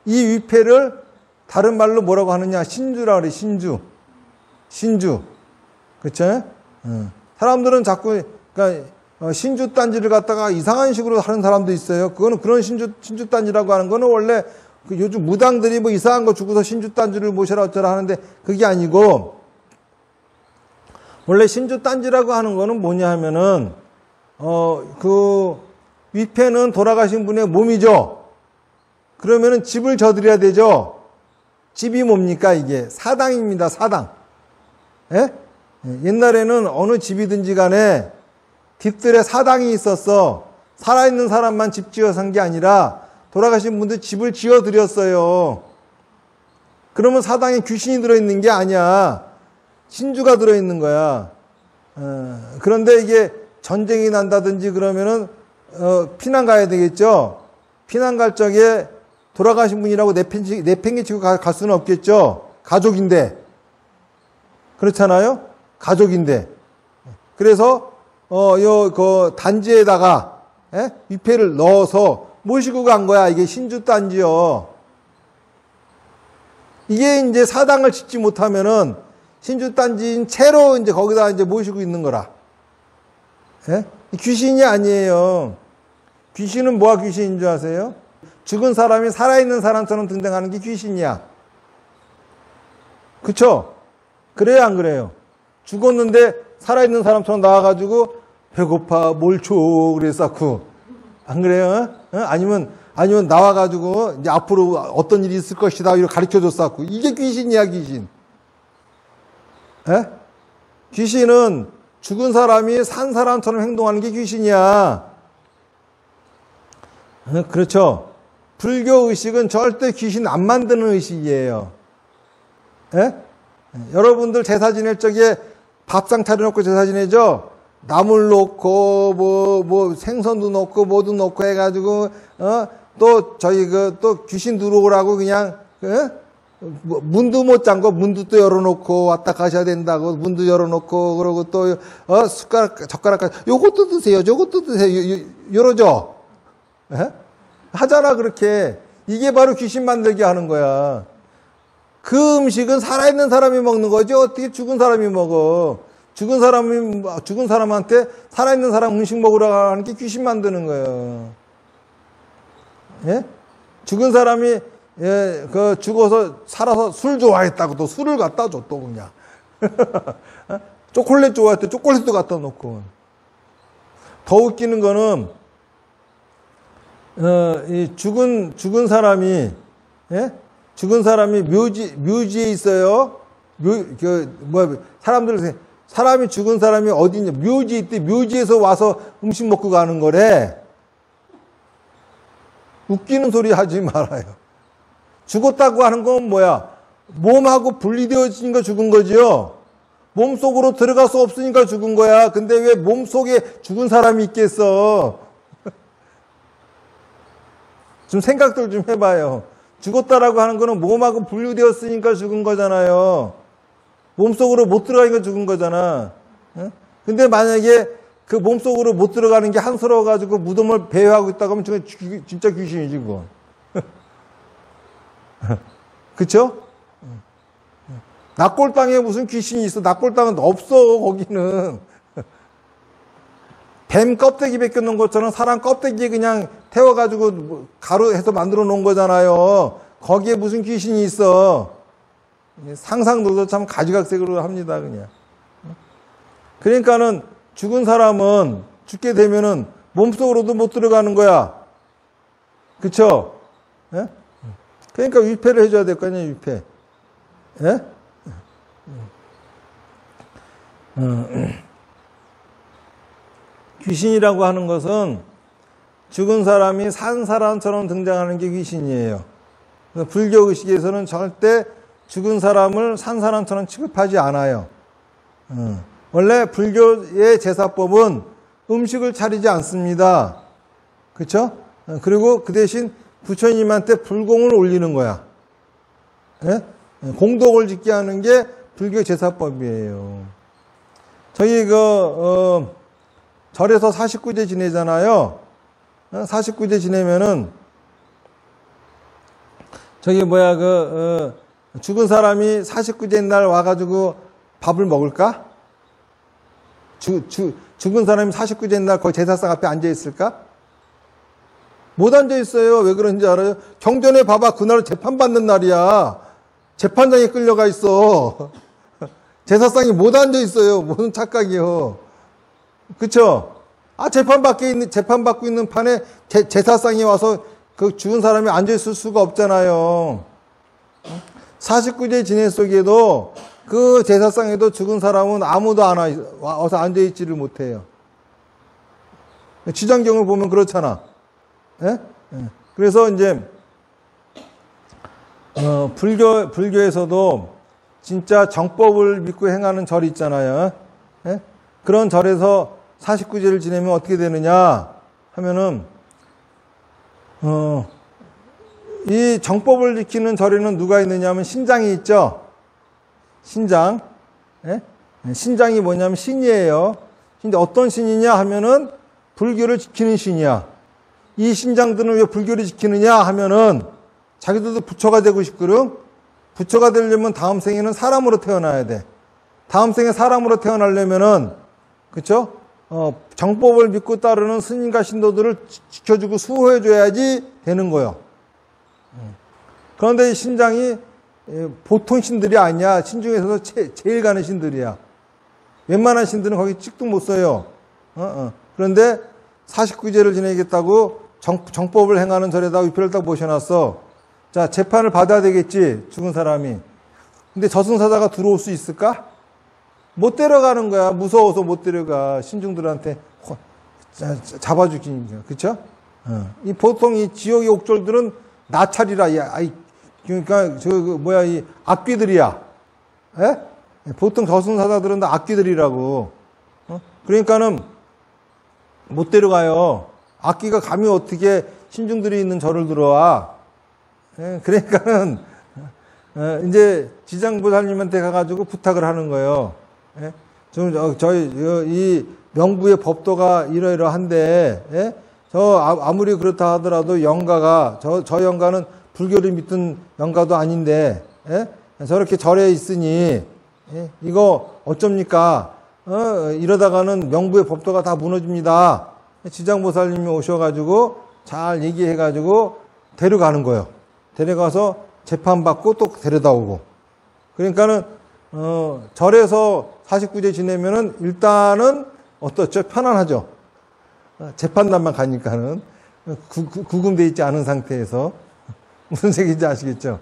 이 위패를 다른 말로 뭐라고 하느냐? 신주라 그래. 신주. 신주. 그쵸? 사람들은 자꾸 그러니까 신주 단지를 갖다가 이상한 식으로 하는 사람도 있어요. 그거는 그런 신주 단지라고 하는 거는 원래 그 요즘 무당들이 뭐 이상한 거 주고서 신주 단지를 모셔라 어쩌라 하는데 그게 아니고 원래 신주 단지라고 하는 거는 뭐냐 하면은 그 위패는 돌아가신 분의 몸이죠. 그러면은 집을 져드려야 되죠. 집이 뭡니까 이게? 사당입니다. 사당. 예? 옛날에는 어느 집이든지 간에 뒷뜰에 사당이 있었어. 살아있는 사람만 집 지어 산 게 아니라 돌아가신 분들 집을 지어 드렸어요. 그러면 사당에 귀신이 들어있는 게 아니야. 신주가 들어있는 거야. 그런데 이게 전쟁이 난다든지 그러면은 피난 가야 되겠죠. 피난 갈 적에 돌아가신 분이라고 내팽개치고 갈 수는 없겠죠. 가족인데. 그렇잖아요. 가족인데. 그래서 그 단지에다가 위패를 넣어서 모시고 간 거야. 이게 신주 단지요. 이게 이제 사당을 짓지 못하면은 신주 단지인 채로 이제 거기다 이제 모시고 있는 거라. 귀신이 아니에요. 귀신은 뭐가 귀신인 줄 아세요? 죽은 사람이 살아있는 사람처럼 등장하는 게 귀신이야. 그쵸? 그래요, 안 그래요? 죽었는데 살아있는 사람처럼 나와가지고 배고파, 뭘 줘, 그랬었고. 안 그래요? 아니면 나와가지고 이제 앞으로 어떤 일이 있을 것이다, 이렇게 가르쳐 줬었고. 이게 귀신이야, 귀신. 귀신은 죽은 사람이 산 사람처럼 행동하는 게 귀신이야. 그렇죠? 불교 의식은 절대 귀신 안 만드는 의식이에요. 여러분들 제사 지낼 적에 밥상 차려놓고 제사 지내죠? 나물 놓고, 뭐, 생선도 놓고, 뭐도 놓고 해가지고, 또 저희 또 귀신 들어오라고 그냥, 문도 못 잠고 문도 또 열어놓고 왔다 가셔야 된다고 문도 열어놓고 그러고 또 젓가락까지 요것도 드세요 저것도 드세요 이러죠. 하잖아. 그렇게. 이게 바로 귀신 만들게 하는 거야. 그 음식은 살아있는 사람이 먹는 거지 어떻게 죽은 사람이 먹어. 죽은 사람한테 살아있는 사람 음식 먹으라고 하는 게 귀신 만드는 거예요. 죽은 사람이 죽어서 살아서 술 좋아했다고 또 술을 갖다 줘, 또 그냥. 초콜릿 좋아했대, 초콜릿도 갖다 놓고. 더 웃기는 거는, 이 죽은 사람이, 죽은 사람이 묘지에 있어요. 사람이 죽은 사람이 어디 있냐, 묘지에 있대. 묘지에서 와서 음식 먹고 가는 거래. 웃기는 소리 하지 말아요. 죽었다고 하는 건 뭐야? 몸하고 분리되어지니까 죽은 거지요. 몸속으로 들어갈 수 없으니까 죽은 거야. 근데 왜 몸속에 죽은 사람이 있겠어? 좀 생각들 좀 해봐요. 죽었다라고 하는 거는 몸하고 분리되었으니까 죽은 거잖아요. 몸속으로 못 들어가니까 죽은 거잖아. 근데 만약에 그 몸속으로 못 들어가는 게 한스러워가지고 무덤을 배회하고 있다고 하면 진짜 귀신이지, 그건. 그쵸? 낙골 땅에 무슨 귀신이 있어? 낙골 땅은 없어, 거기는. 뱀 껍데기 벗겨놓은 것처럼 사람 껍데기 그냥 태워가지고 가루해서 만들어 놓은 거잖아요. 거기에 무슨 귀신이 있어. 상상도 참 가지각색으로 합니다, 그냥. 그러니까는 죽은 사람은 죽게 되면은 몸속으로도 못 들어가는 거야. 그쵸? 예? 그러니까 위패를 해줘야 될 거 아니에요, 위패. 예? 귀신이라고 하는 것은 죽은 사람이 산 사람처럼 등장하는 게 귀신이에요. 불교 의식에서는 절대 죽은 사람을 산 사람처럼 취급하지 않아요. 원래 불교의 제사법은 음식을 차리지 않습니다. 그렇죠? 그리고 그 대신 부처님한테 불공을 올리는 거야. 예? 공덕을 짓게 하는 게 불교 제사법이에요. 저희 절에서 49제 지내잖아요. 49제 지내면은 죽은 사람이 49제 날 와가지고 밥을 먹을까? 죽은 사람이 49제 날 거기 제사상 앞에 앉아 있을까? 못 앉아 있어요. 왜 그런지 알아요? 경전에 봐봐. 그날 재판받는 날이야. 재판장에 끌려가 있어. 제사상이 못 앉아 있어요. 무슨 착각이요. 그쵸? 재판받고 있는 판에 제사상이 와서 그 죽은 사람이 앉아 있을 수가 없잖아요. 49제 진해 속에도 그 제사상에도 죽은 사람은 아무도 안 와서 앉아 있지를 못해요. 지장경을 보면 그렇잖아. 예? 그래서 이제 불교에서도 진짜 정법을 믿고 행하는 절이 있잖아요. 예? 그런 절에서 49제를 지내면 어떻게 되느냐 하면은 이 정법을 지키는 절에는 누가 있느냐 하면 신장이 있죠. 신장. 예? 신장이 뭐냐면 신이에요. 근데 어떤 신이냐 하면은 불교를 지키는 신이야. 이 신장들은 왜 불교를 지키느냐 하면은 자기들도 부처가 되고 싶거든. 부처가 되려면 다음 생에는 사람으로 태어나야 돼. 다음 생에 사람으로 태어나려면은 그쵸? 정법을 믿고 따르는 스님과 신도들을 지켜주고 수호해줘야지 되는 거예요. 그런데 이 신장이 보통 신들이 아니야. 신 중에서도 제일 가는 신들이야. 웬만한 신들은 거기 찍도 못 써요. 그런데 49제를 지내겠다고 정법을 행하는 절에다가 위패를 딱 모셔놨어. 자, 재판을 받아야 되겠지, 죽은 사람이. 근데 저승사자가 들어올 수 있을까? 못 데려가는 거야. 무서워서 못 데려가. 신중들한테 잡아주기니까. 그쵸? 이 보통 이 지옥의 옥졸들은 나찰이라. 그러니까, 이 악귀들이야. 예? 보통 저승사자들은 다 악귀들이라고. 그러니까는 못 데려가요. 악귀가 감히 어떻게 신중들이 있는 절을 들어와. 예? 그러니까는, 이제 지장보살님한테 가가지고 부탁을 하는 거예요. 예? 이 명부의 법도가 이러이러한데, 예? 아무리 그렇다 하더라도 영가가, 저 영가는 불교를 믿던 영가도 아닌데, 예? 저렇게 절에 있으니, 예? 이거 어쩝니까? 이러다가는 명부의 법도가 다 무너집니다. 지장보살님이 오셔가지고 잘 얘기해가지고 데려가는 거예요. 데려가서 재판받고 또 데려다 오고. 그러니까는, 절에서 49제 지내면은 일단은 어떻죠? 편안하죠? 재판단만 가니까는. 구금되어 있지 않은 상태에서. 무슨 색인지 아시겠죠?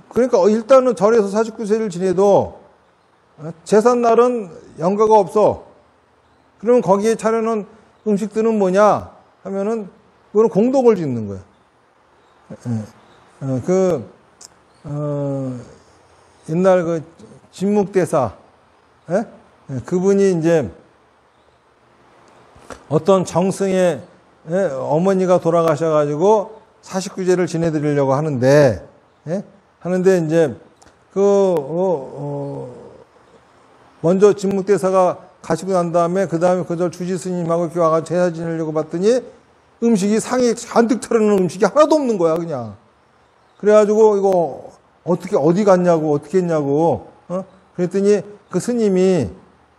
그러니까 일단은 절에서 49세를 지내도 제삿날은 영가가 없어. 그러면 거기에 차려놓은 음식들은 뭐냐 하면은 그거는 공덕을 짓는 거야. 옛날 그 진묵대사, 예? 그분이 이제 어떤 정승의 어머니가 돌아가셔가지고 49제를 지내드리려고 하는데, 예? 하는데 이제 먼저 진묵대사가 가시고 난 다음에 그 다음에 그절 주지 스님하고 이렇게 와가지고 제사 지내려고 봤더니 음식이 상에 잔뜩 차려놓은 음식이 하나도 없는 거야, 그냥. 그래가지고 이거 어디 갔냐고, 어떻게 했냐고, 그랬더니 그 스님이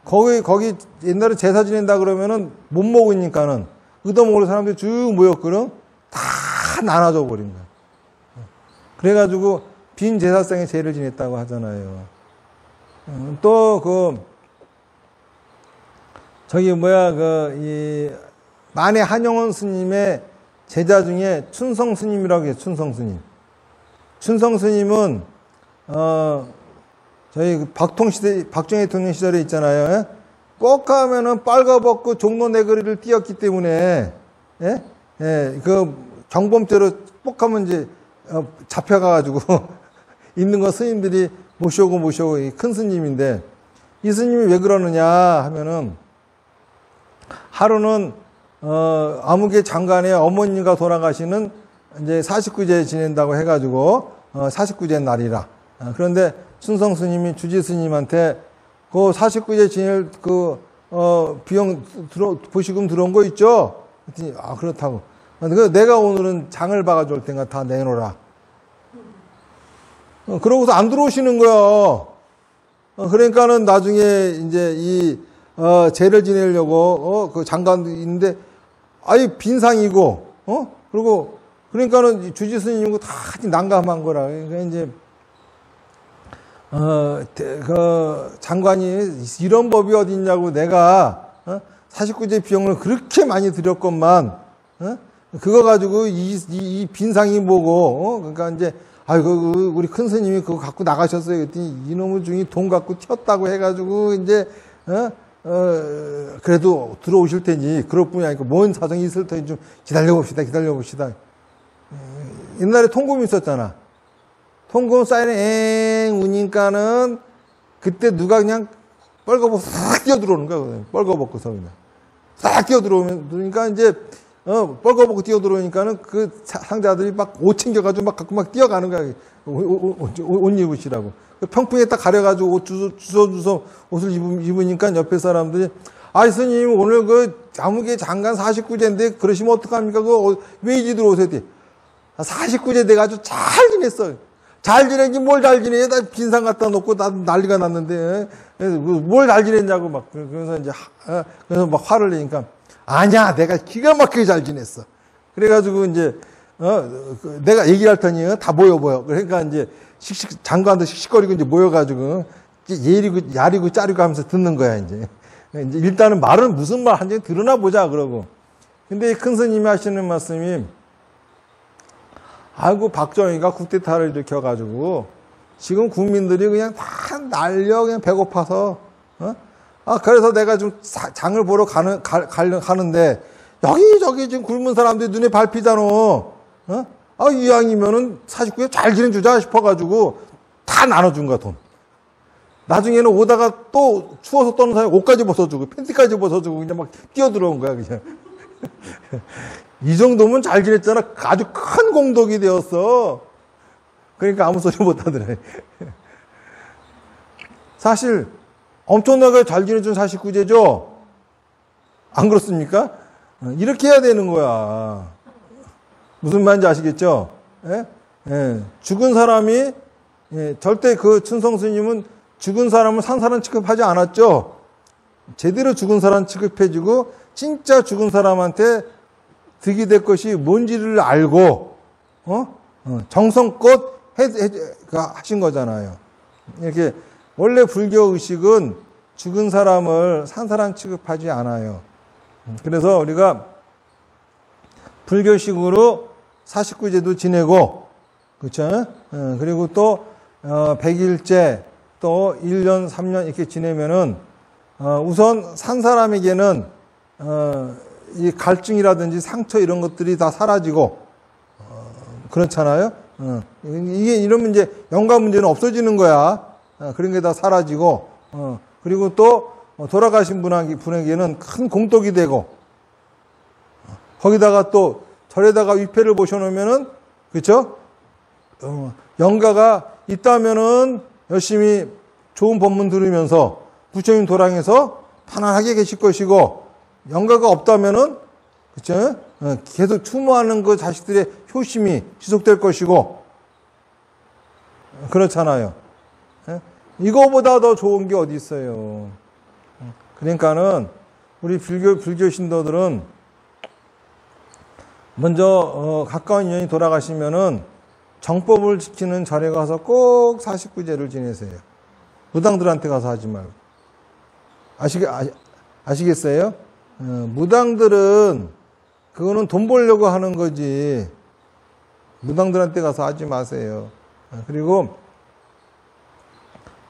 거기 옛날에 제사 지낸다 그러면은 못 먹으니까는 얻어먹을 사람들이 쭉 모였거든. 다 나눠줘 버린 거야. 그래가지고 빈 제사상에 제를 지냈다고 하잖아요. 또 만해 한영원 스님의 제자 중에 춘성 스님이라고 해요. 춘성 스님. 춘성 스님은 저희 박정희 대통령 시절에 있잖아요. 꼭 가면은 빨가벗고 종로 내거리를 뛰었기 때문에, 그 경범죄로 꼭 가면 이제 잡혀가가지고 있는 거 스님들이 모셔오고 큰 스님인데, 이 스님이 왜 그러느냐 하면은 하루는 아무개 장관의 어머니가 돌아가시는 이제 49제 지낸다고 해가지고 49제 날이라. 그런데 춘성 스님이 주지 스님한테 그 49제 지낼 비용 보시금 들어온 거 있죠? 그랬더니 그렇다고. 내가 오늘은 장을 봐가지고 올 테니까 다 내놓으라. 그러고서 안 들어오시는 거야. 그러니까는 나중에 이제 제를 지내려고 그 장관도 있는데 아예 빈상이고 그리고 그러니까는 주지 스님이고 다 난감한 거라. 그러니까 이제 그 장관이 이런 법이 어디 있냐고 내가 49제 비용을 그렇게 많이 들였건만 그거 가지고 이 빈상이 뭐고 그러니까 이제 우리 큰 스님이 그거 갖고 나가셨어요. 그랬더니 이놈의 중이 돈 갖고 튀었다고 해가지고 이제 그래도 들어오실 테니 그럴 뿐이 아니고 뭔 사정이 있을 테니 좀 기다려봅시다. 옛날에 통금이 있었잖아. 통금 사인에 우니까는 그때 누가 그냥 뻘거벗고 싹 뛰어들어오는 거야. 뻘거벗고서 그냥 싹 뛰어들어오면 그러니까 이제 뻘거벗고 뛰어들어오니까는 그 상자들이 막 옷 챙겨가지고 막 갖고 막 뛰어가는 거야. 옷 입으시라고. 평풍에 딱 가려가지고 옷 주워줘서 옷을 입으니까 옆에 사람들이 스님 오늘 그 아무개 장관 49제인데 그러시면 어떡합니까? 왜 이리 들어오세요? 49제 돼가지고 잘 지냈어. 잘 지내지 뭘 잘 지내? 나 빈상 갖다 놓고 나 난리가 났는데 뭘 잘 지냈냐고 막 그래서 이제 그래서 막 화를 내니까 아니야 내가 기가 막히게 잘 지냈어. 그래가지고 이제 내가 얘기할 테니 다 모여. 그러니까 이제 장관도 씩씩거리고 이제 모여가지고 예리고 야리고 짜리고 하면서 듣는 거야 이제 일단은 말은 무슨 말 한지 들으나 보자 그러고. 근데 이 큰 스님이 하시는 말씀이 박정희가 쿠데타를 일으켜가지고 지금 국민들이 그냥 다 날려 그냥 배고파서 그래서 내가 좀 장을 보러 가는데 여기저기 지금 굶은 사람들이 눈에 밟히잖아. 이왕이면은 49에 잘 지내주자 싶어가지고 다 나눠준 거야 돈. 나중에는 오다가 또 추워서 떠는 사람이 옷까지 벗어주고 팬티까지 벗어주고 그냥 막 뛰어들어온 거야 그냥. 이 정도면 잘 지냈잖아. 아주 큰 공덕이 되었어. 그러니까 아무 소리 못 하더래. 사실 엄청나게 잘 지내준 49제죠? 안 그렇습니까? 이렇게 해야 되는 거야. 무슨 말인지 아시겠죠? 죽은 사람이 절대 그 춘성 스님은 죽은 사람을 산 사람 취급하지 않았죠. 제대로 죽은 사람 취급해주고 진짜 죽은 사람한테 득이 될 것이 뭔지를 알고 정성껏 하신 거잖아요. 이렇게 원래 불교 의식은 죽은 사람을 산 사람 취급하지 않아요. 그래서 우리가 불교식으로 49제도 지내고 그렇죠? 그리고 또 100일째 또 1년 3년 이렇게 지내면은 우선 산 사람에게는 이 갈증이라든지 상처 이런 것들이 다 사라지고 그렇잖아요. 이게 이러면 이제 영가 문제는 없어지는 거야. 그런 게 다 사라지고 그리고 또 돌아가신 분에게는 큰 공덕이 되고 거기다가 또 절에다가 위패를 모셔놓으면은 그렇죠? 영가가 있다면은 열심히 좋은 법문 들으면서 부처님 도량에서 편안하게 계실 것이고 영가가 없다면은 그렇죠? 계속 추모하는 그 자식들의 효심이 지속될 것이고 그렇잖아요. 이거보다 더 좋은 게 어디 있어요. 그러니까는 우리 불교 신도들은 먼저 가까운 인연이 돌아가시면은 정법을 지키는 절에 가서 꼭 49제를 지내세요. 무당들한테 가서 하지 말고. 아시겠어요? 무당들은 그거는 돈 벌려고 하는 거지. 무당들한테 가서 하지 마세요. 그리고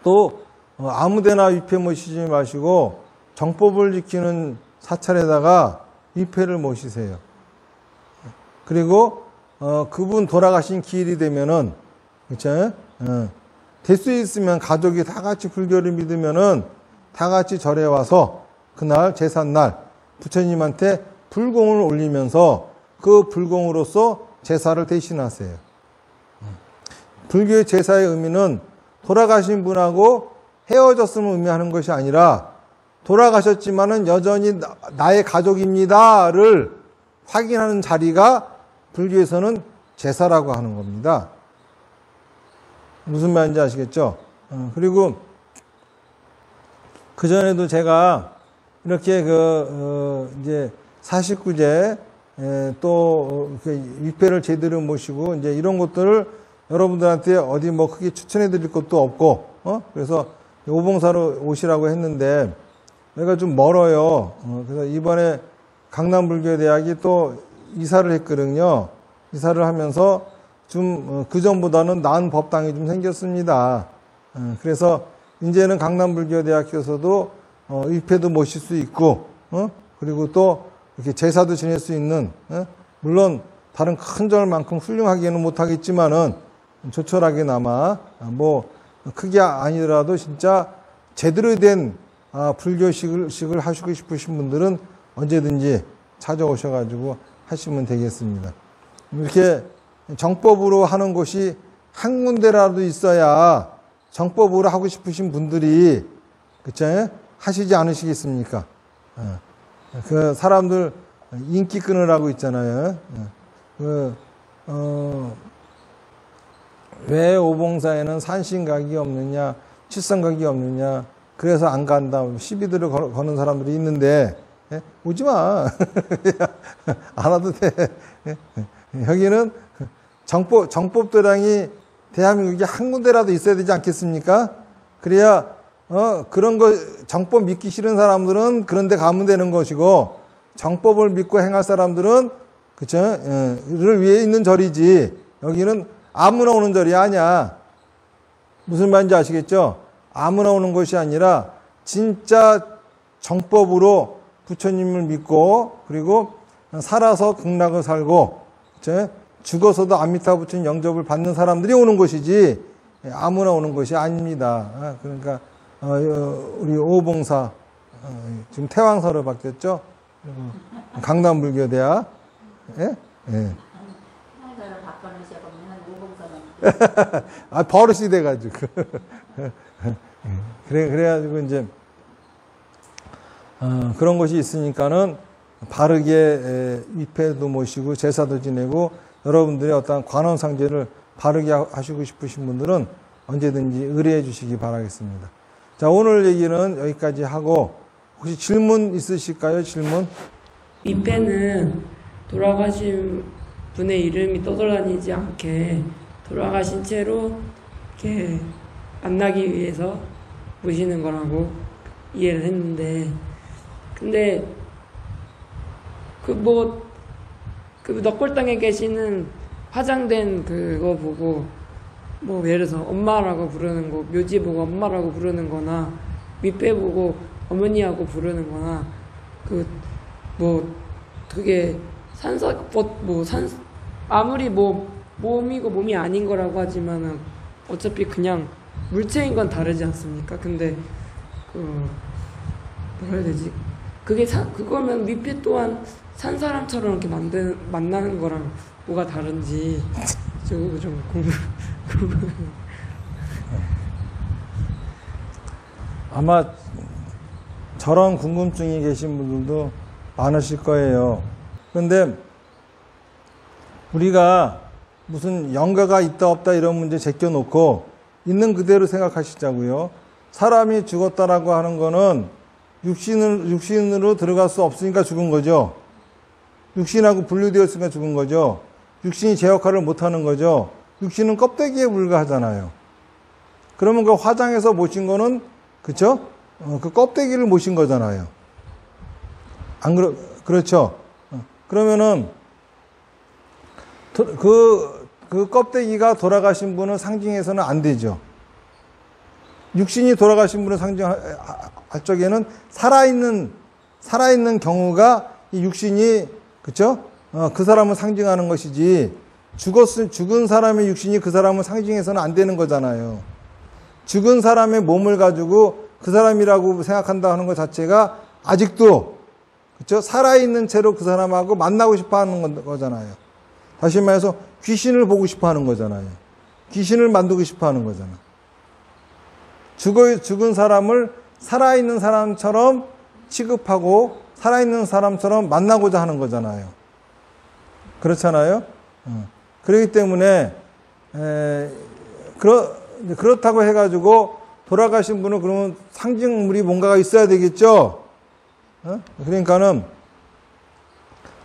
또 아무데나 위패 모시지 마시고 정법을 지키는 사찰에다가 위패를 모시세요. 그리고 그분 돌아가신 기일이 되면은, 그쵸? 될 수 있으면 가족이 다 같이 불교를 믿으면은 다 같이 절에 와서 그날 제삿날 부처님한테 불공을 올리면서 그 불공으로서 제사를 대신하세요. 불교의 제사의 의미는 돌아가신 분하고 헤어졌음을 의미하는 것이 아니라 돌아가셨지만은 여전히 나의 가족입니다를 확인하는 자리가 불교에서는 제사라고 하는 겁니다. 무슨 말인지 아시겠죠? 그리고 그전에도 제가 이렇게 이제 49제 또 위패를 제대로 모시고 이제 이런 것들을 여러분들한테 어디 뭐 크게 추천해 드릴 것도 없고, 그래서 오봉사로 오시라고 했는데 내가 좀 멀어요. 그래서 이번에 강남불교대학이 또 이사를 했거든요. 이사를 하면서 좀 그전보다는 나은 법당이 좀 생겼습니다. 그래서 이제는 강남불교대학교에서도 위패도 모실 수 있고, 그리고 또 이렇게 제사도 지낼 수 있는, 물론 다른 큰 절만큼 훌륭하게는 못하겠지만은 조촐하게나마 뭐 크게 아니더라도 진짜 제대로 된 불교식을 하시고 싶으신 분들은 언제든지 찾아오셔가지고 하시면 되겠습니다. 이렇게 정법으로 하는 곳이 한 군데라도 있어야 정법으로 하고 싶으신 분들이, 그쵸? 하시지 않으시겠습니까? 그 사람들 인기 끊으라고 있잖아요. 왜 오봉사에는 산신각이 없느냐, 칠성각이 없느냐, 그래서 안 간다, 시비들을 거는 사람들이 있는데, 오지 마. 안 와도 돼. 여기는 정법도량이 대한민국에 한 군데라도 있어야 되지 않겠습니까? 그래야, 그런 거, 정법 믿기 싫은 사람들은 그런 데 가면 되는 것이고, 정법을 믿고 행할 사람들은, 그쵸? 를 위해 있는 절이지, 여기는 아무나 오는 절이 아니야. 무슨 말인지 아시겠죠? 아무나 오는 것이 아니라, 진짜 정법으로 부처님을 믿고, 그리고 살아서 극락을 살고, 그쵸? 죽어서도 아미타 부처님 영접을 받는 사람들이 오는 것이지, 아무나 오는 것이 아닙니다. 그러니까, 우리 오봉사, 지금 태왕서로 바뀌었죠? 강남불교대학. 예? 예. 태왕서를 바꿔놓으셔보면 오봉서는. 버릇이 돼가지고. 그래가지고 이제, 그런 것이 있으니까는 바르게 위패도 모시고 제사도 지내고 여러분들의 어떤 관원상제를 바르게 하시고 싶으신 분들은 언제든지 의뢰해 주시기 바라겠습니다. 자, 오늘 얘기는 여기까지 하고 혹시 질문 있으실까요? 질문? 위패는 돌아가신 분의 이름이 떠돌아다니지 않게 돌아가신 채로 이렇게 만나기 위해서 모시는 거라고 이해를 했는데, 근데 그 넉골당에 계시는 화장된 그거 보고 뭐 예를 들어서 엄마라고 부르는 거, 묘지 보고 엄마라고 부르는 거나 위패 보고 어머니하고 부르는 거나 그게 아무리 몸이고 몸이 아닌 거라고 하지만은 어차피 그냥 물체인 건 다르지 않습니까? 근데 뭐라 해야 되지? 그거면 위패 또한 산 사람처럼 이렇게 만나는 거랑 뭐가 다른지 저거 좀 아마 저런 궁금증이 계신 분들도 많으실 거예요. 그런데 우리가 무슨 영가가 있다 없다 이런 문제 제껴놓고 있는 그대로 생각하시자고요. 사람이 죽었다라고 하는 거는 육신으로 들어갈 수 없으니까 죽은 거죠. 육신하고 분리되었으니까 죽은 거죠. 육신이 제 역할을 못하는 거죠. 육신은 껍데기에 불과하잖아요. 그러면 그 화장해서 모신 거는, 그쵸? 그 껍데기를 모신 거잖아요. 그렇죠? 그러면은, 그 껍데기가 돌아가신 분은 상징해서는 안 되죠. 육신이 돌아가신 분을 상징할 적에는 살아있는 경우가 이 육신이, 그쵸? 그 사람을 상징하는 것이지, 죽은 사람의 육신이 그 사람을 상징해서는 안 되는 거잖아요. 죽은 사람의 몸을 가지고 그 사람이라고 생각한다 하는 것 자체가 아직도, 그쵸? 살아있는 채로 그 사람하고 만나고 싶어 하는 거잖아요. 다시 말해서 귀신을 보고 싶어 하는 거잖아요. 귀신을 만들고 싶어 하는 거잖아요. 죽은 사람을 살아있는 사람처럼 취급하고 살아있는 사람처럼 만나고자 하는 거잖아요. 그렇잖아요. 그렇기 때문에 그렇다고 해가지고 돌아가신 분은 그러면 상징물이 뭔가가 있어야 되겠죠. 그러니까는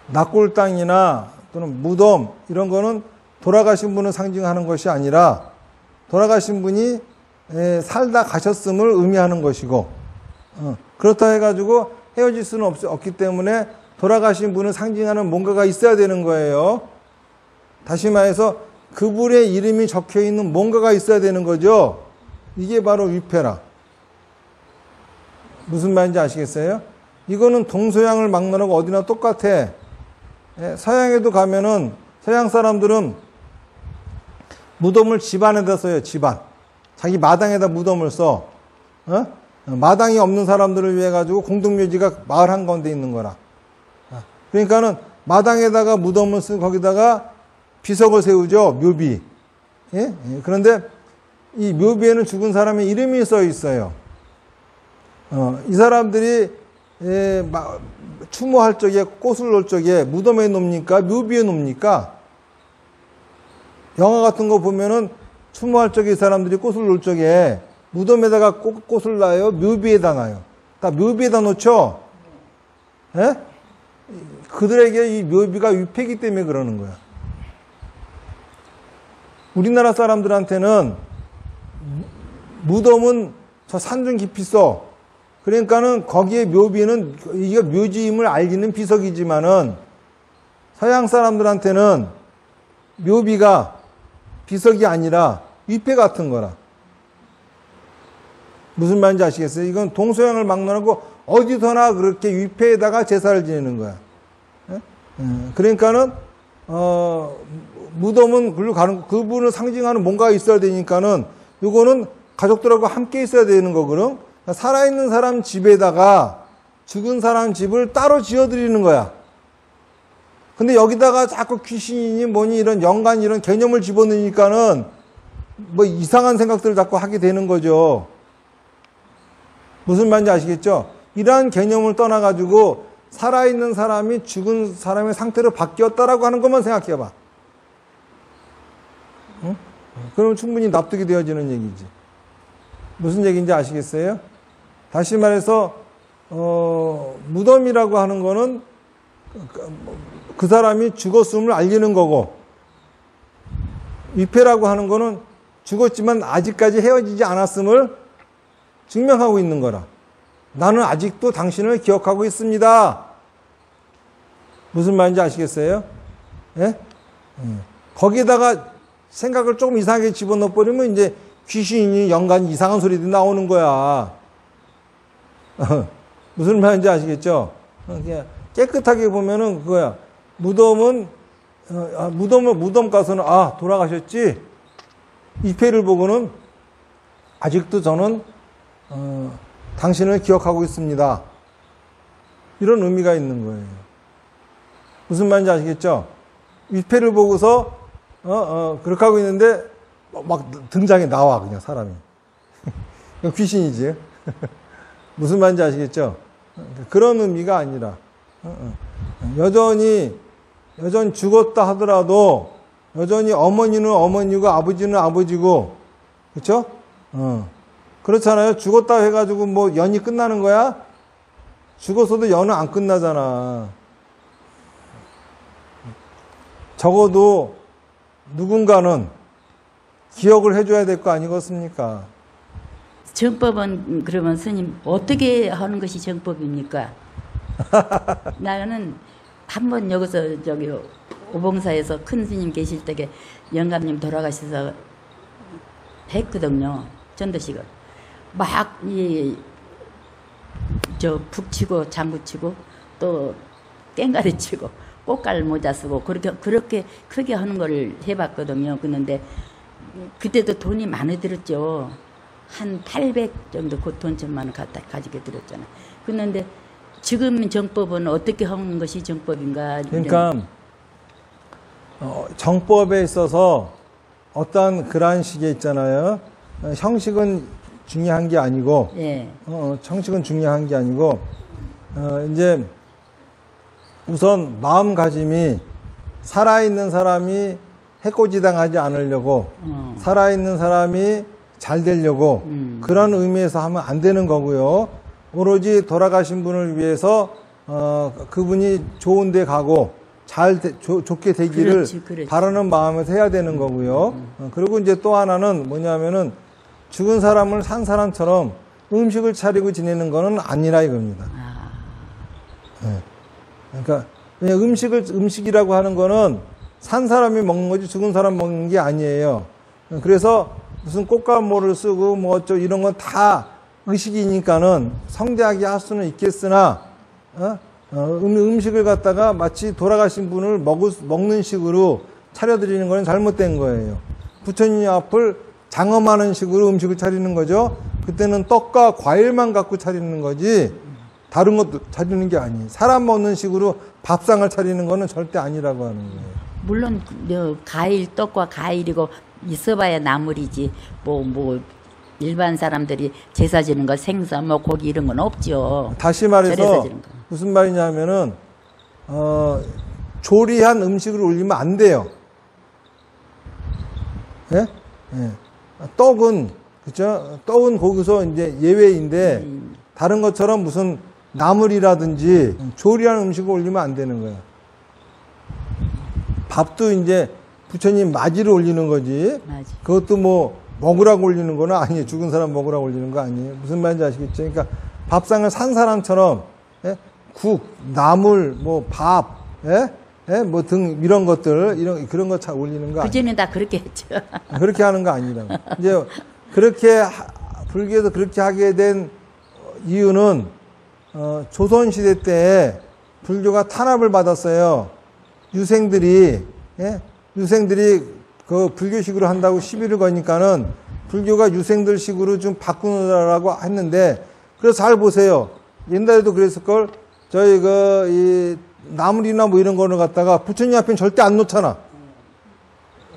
낙골당이나 또는 무덤 이런 거는 돌아가신 분을 상징하는 것이 아니라 돌아가신 분이 살다 가셨음을 의미하는 것이고, 그렇다 해가지고 헤어질 수는 없기 때문에 돌아가신 분을 상징하는 뭔가가 있어야 되는 거예요. 다시 말해서 그분의 이름이 적혀 있는 뭔가가 있어야 되는 거죠. 이게 바로 위패라. 무슨 말인지 아시겠어요? 이거는 동서양을 막론하고 어디나 똑같아. 서양에도 가면은 서양 사람들은 무덤을 집 안에다 써요. 집 안. 자기 마당에다 무덤을 써. 마당이 없는 사람들을 위해 가지고 공동묘지가 마을 한가운데 있는 거라. 그러니까는 마당에다가 무덤을 쓰고 거기다가 비석을 세우죠. 묘비. 예? 그런데 이 묘비에는 죽은 사람의 이름이 써 있어요. 이 사람들이 추모할 적에 꽃을 놓을 적에 무덤에 놓습니까? 묘비에 놓습니까? 영화 같은 거 보면은 추모할 적에 이 사람들이 꽃을 놓을 적에 무덤에다가 꽃을 놔요? 묘비에다 놔요? 다 묘비에다 놓죠? 예? 그들에게 이 묘비가 위패이기 때문에 그러는 거야. 우리나라 사람들한테는 무덤은 저 산중 깊이 써. 그러니까는 거기에 묘비는 이게 묘지임을 알리는 비석이지만은 서양 사람들한테는 묘비가 비석이 아니라 위패 같은 거라. 무슨 말인지 아시겠어요? 이건 동서양을 막론하고 어디서나 그렇게 위패에다가 제사를 지내는 거야. 그러니까는 무덤은 그분을 상징하는 뭔가가 있어야 되니까는 이거는 가족들하고 함께 있어야 되는 거거든. 살아있는 사람 집에다가 죽은 사람 집을 따로 지어드리는 거야. 근데 여기다가 자꾸 귀신이니 뭐니 이런 영간 이런 개념을 집어넣으니까는 뭐 이상한 생각들을 자꾸 하게 되는 거죠. 무슨 말인지 아시겠죠? 이러한 개념을 떠나가지고 살아있는 사람이 죽은 사람의 상태로 바뀌었다라고 하는 것만 생각해봐. 응? 그러면 충분히 납득이 되어지는 얘기지. 무슨 얘기인지 아시겠어요? 다시 말해서 무덤이라고 하는 거는 그 사람이 죽었음을 알리는 거고, 위패라고 하는 거는 죽었지만 아직까지 헤어지지 않았음을 증명하고 있는 거라. 나는 아직도 당신을 기억하고 있습니다. 무슨 말인지 아시겠어요? 예? 거기에다가 생각을 조금 이상하게 집어넣어 버리면 이제 귀신이 영간이 이상한 소리들이 나오는 거야. 무슨 말인지 아시겠죠? 깨끗하게 보면은 그거야. 무덤은 무덤 가서는 돌아가셨지. 위패를 보고는 아직도 저는 당신을 기억하고 있습니다. 이런 의미가 있는 거예요. 무슨 말인지 아시겠죠? 위패를 보고서 그렇게 하고 있는데 막 등장에 나와 그냥 사람이. 귀신이지. 무슨 말인지 아시겠죠? 그런 의미가 아니라 여전히 죽었다 하더라도 여전히 어머니는 어머니고 아버지는 아버지고 그쵸? 그렇잖아요. 죽었다 해가지고 뭐 연이 끝나는 거야? 죽었어도 연은 안 끝나잖아. 적어도 누군가는 기억을 해줘야 될 거 아니겠습니까? 정법은 그러면 스님 어떻게 하는 것이 정법입니까? 나는 한번 여기서 저기 오봉사에서 큰 스님 계실 때에 영감님 돌아가셔서 했거든요. 전도식을 막 저 북치고 장구치고 또 땡가리 치고 꽃갈 모자 쓰고 그렇게 크게 하는 걸 해봤거든요. 그런데 그때도 돈이 많이 들었죠. 한 800 정도 그 돈 천만 원 가지게 들었잖아요. 그런데 지금 정법은 어떻게 하는 것이 정법인가? 그러니까 정법에 있어서 어떤 그러한 식에 있잖아요. 형식은 중요한 게 아니고, 예. 형식은 중요한 게 아니고, 이제 우선 마음가짐이 살아있는 사람이 해코지당하지 않으려고, 살아있는 사람이 잘 되려고 그런 의미에서 하면 안 되는 거고요. 오로지 돌아가신 분을 위해서 그분이 좋은 데 가고 좋게 되기를 그렇지. 바라는 마음에서 해야 되는 거고요. 그리고 이제 또 하나는 뭐냐면은 죽은 사람을 산 사람처럼 음식을 차리고 지내는 거는 아니라 이겁니다. 네. 그러니까 음식이라고 하는 거는 산 사람이 먹는 거지 죽은 사람 먹는 게 아니에요. 그래서 무슨 꽃감모를 쓰고 뭐 어쩌고 이런 건 다 의식이니까는 성대하게 할 수는 있겠으나 음식을 갖다가 마치 돌아가신 분을 먹는 식으로 차려드리는 건 잘못된 거예요. 부처님 앞을 장엄하는 식으로 음식을 차리는 거죠. 그때는 떡과 과일만 갖고 차리는 거지 다른 것도 차리는 게 아니에요. 사람 먹는 식으로 밥상을 차리는 거는 절대 아니라고 하는 거예요. 물론 떡과 과일이고 있어봐야 나물이지 뭐 일반 사람들이 제사 지는 거 생선 뭐 고기 이런 건 없죠. 다시 말해서 무슨 말이냐면은 조리한 음식을 올리면 안 돼요. 예? 예. 떡은 그죠? 떡은 거기서 이제 예외인데 다른 것처럼 무슨 나물이라든지 조리한 음식을 올리면 안 되는 거예요. 밥도 이제 부처님 맞이를 올리는 거지. 맞아. 그것도 뭐 먹으라고 올리는 건 아니에요. 죽은 사람 먹으라고 올리는 거 아니에요. 무슨 말인지 아시겠죠? 그러니까 밥상을 산 사람처럼 예? 국, 나물, 뭐 밥, 예? 예? 뭐 등 이런 것들 그런 거 올리는 거 아니에요. 그전에 다 그렇게 했죠. 그렇게 하는 거 아니라고. 이제 그렇게 불교에서 그렇게 하게 된 이유는 조선 시대 때 불교가 탄압을 받았어요. 유생들이 그 불교식으로 한다고 시비를 거니까는 불교가 유생들식으로 좀 바꾸느라고 했는데, 그래서 잘 보세요. 옛날에도 그랬을걸. 저희 이 나물이나 뭐 이런 거를 갖다가 부처님 앞에는 절대 안 놓잖아.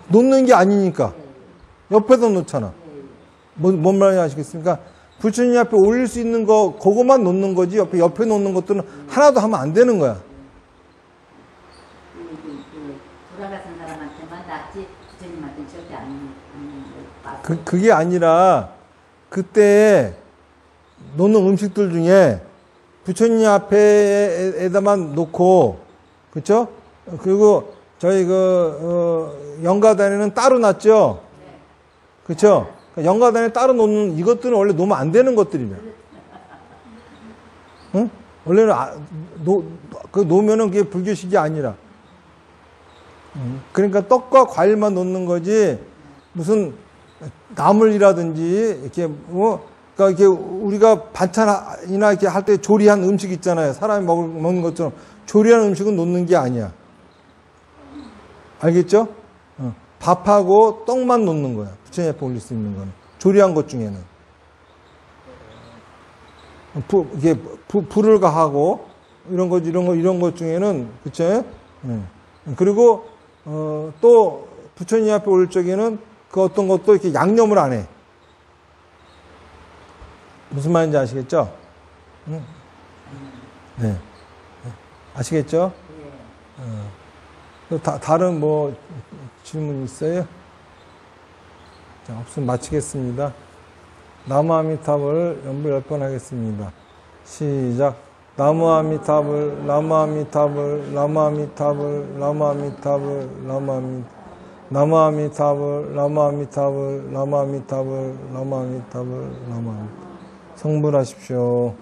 놓는 게 아니니까. 옆에도 놓잖아. 뭔 말인지 아시겠습니까? 부처님 앞에 올릴 수 있는 거, 그거만 놓는 거지, 옆에 놓는 것들은 하나도 하면 안 되는 거야. 돌아가신 사람한테만 낫지 부처님한테는 절대 안 그게 아니라 그때 놓는 음식들 중에 부처님 앞에다만 놓고, 그쵸? 그리고 저희 영가단에는 따로 놨죠? 그쵸? 영가단에 따로 놓는 이것들은 원래 놓으면 안 되는 것들이냐. 응? 원래는 놓으면은 그게 불교식이 아니라. 그러니까 떡과 과일만 놓는 거지, 무슨 나물이라든지, 이렇게, 그러니까 이렇게 우리가 반찬이나 이렇게 할 때 조리한 음식 있잖아요. 사람이 먹는 것처럼. 조리한 음식은 놓는 게 아니야. 알겠죠? 밥하고 떡만 놓는 거야. 부처님 앞에 올릴 수 있는 거는. 조리한 것 중에는. 이게 불을 가하고, 이런 것 중에는, 그쵸? 그리고, 또, 부처님 앞에 올릴 적에는 그 어떤 것도 이렇게 양념을 안 해. 무슨 말인지 아시겠죠? 네. 아시겠죠? 다른 뭐 질문 있어요? 자, 없으면 마치겠습니다. 나무아미타불 연불 10번 하겠습니다. 시작. 나무아미타불, 나무아미타불, 나무아미타불, 나무아미타불, 나무아미타불, 나무아미타불, 나무아미타불, 나무아미타불, 나무아미타불. 성불하십시오.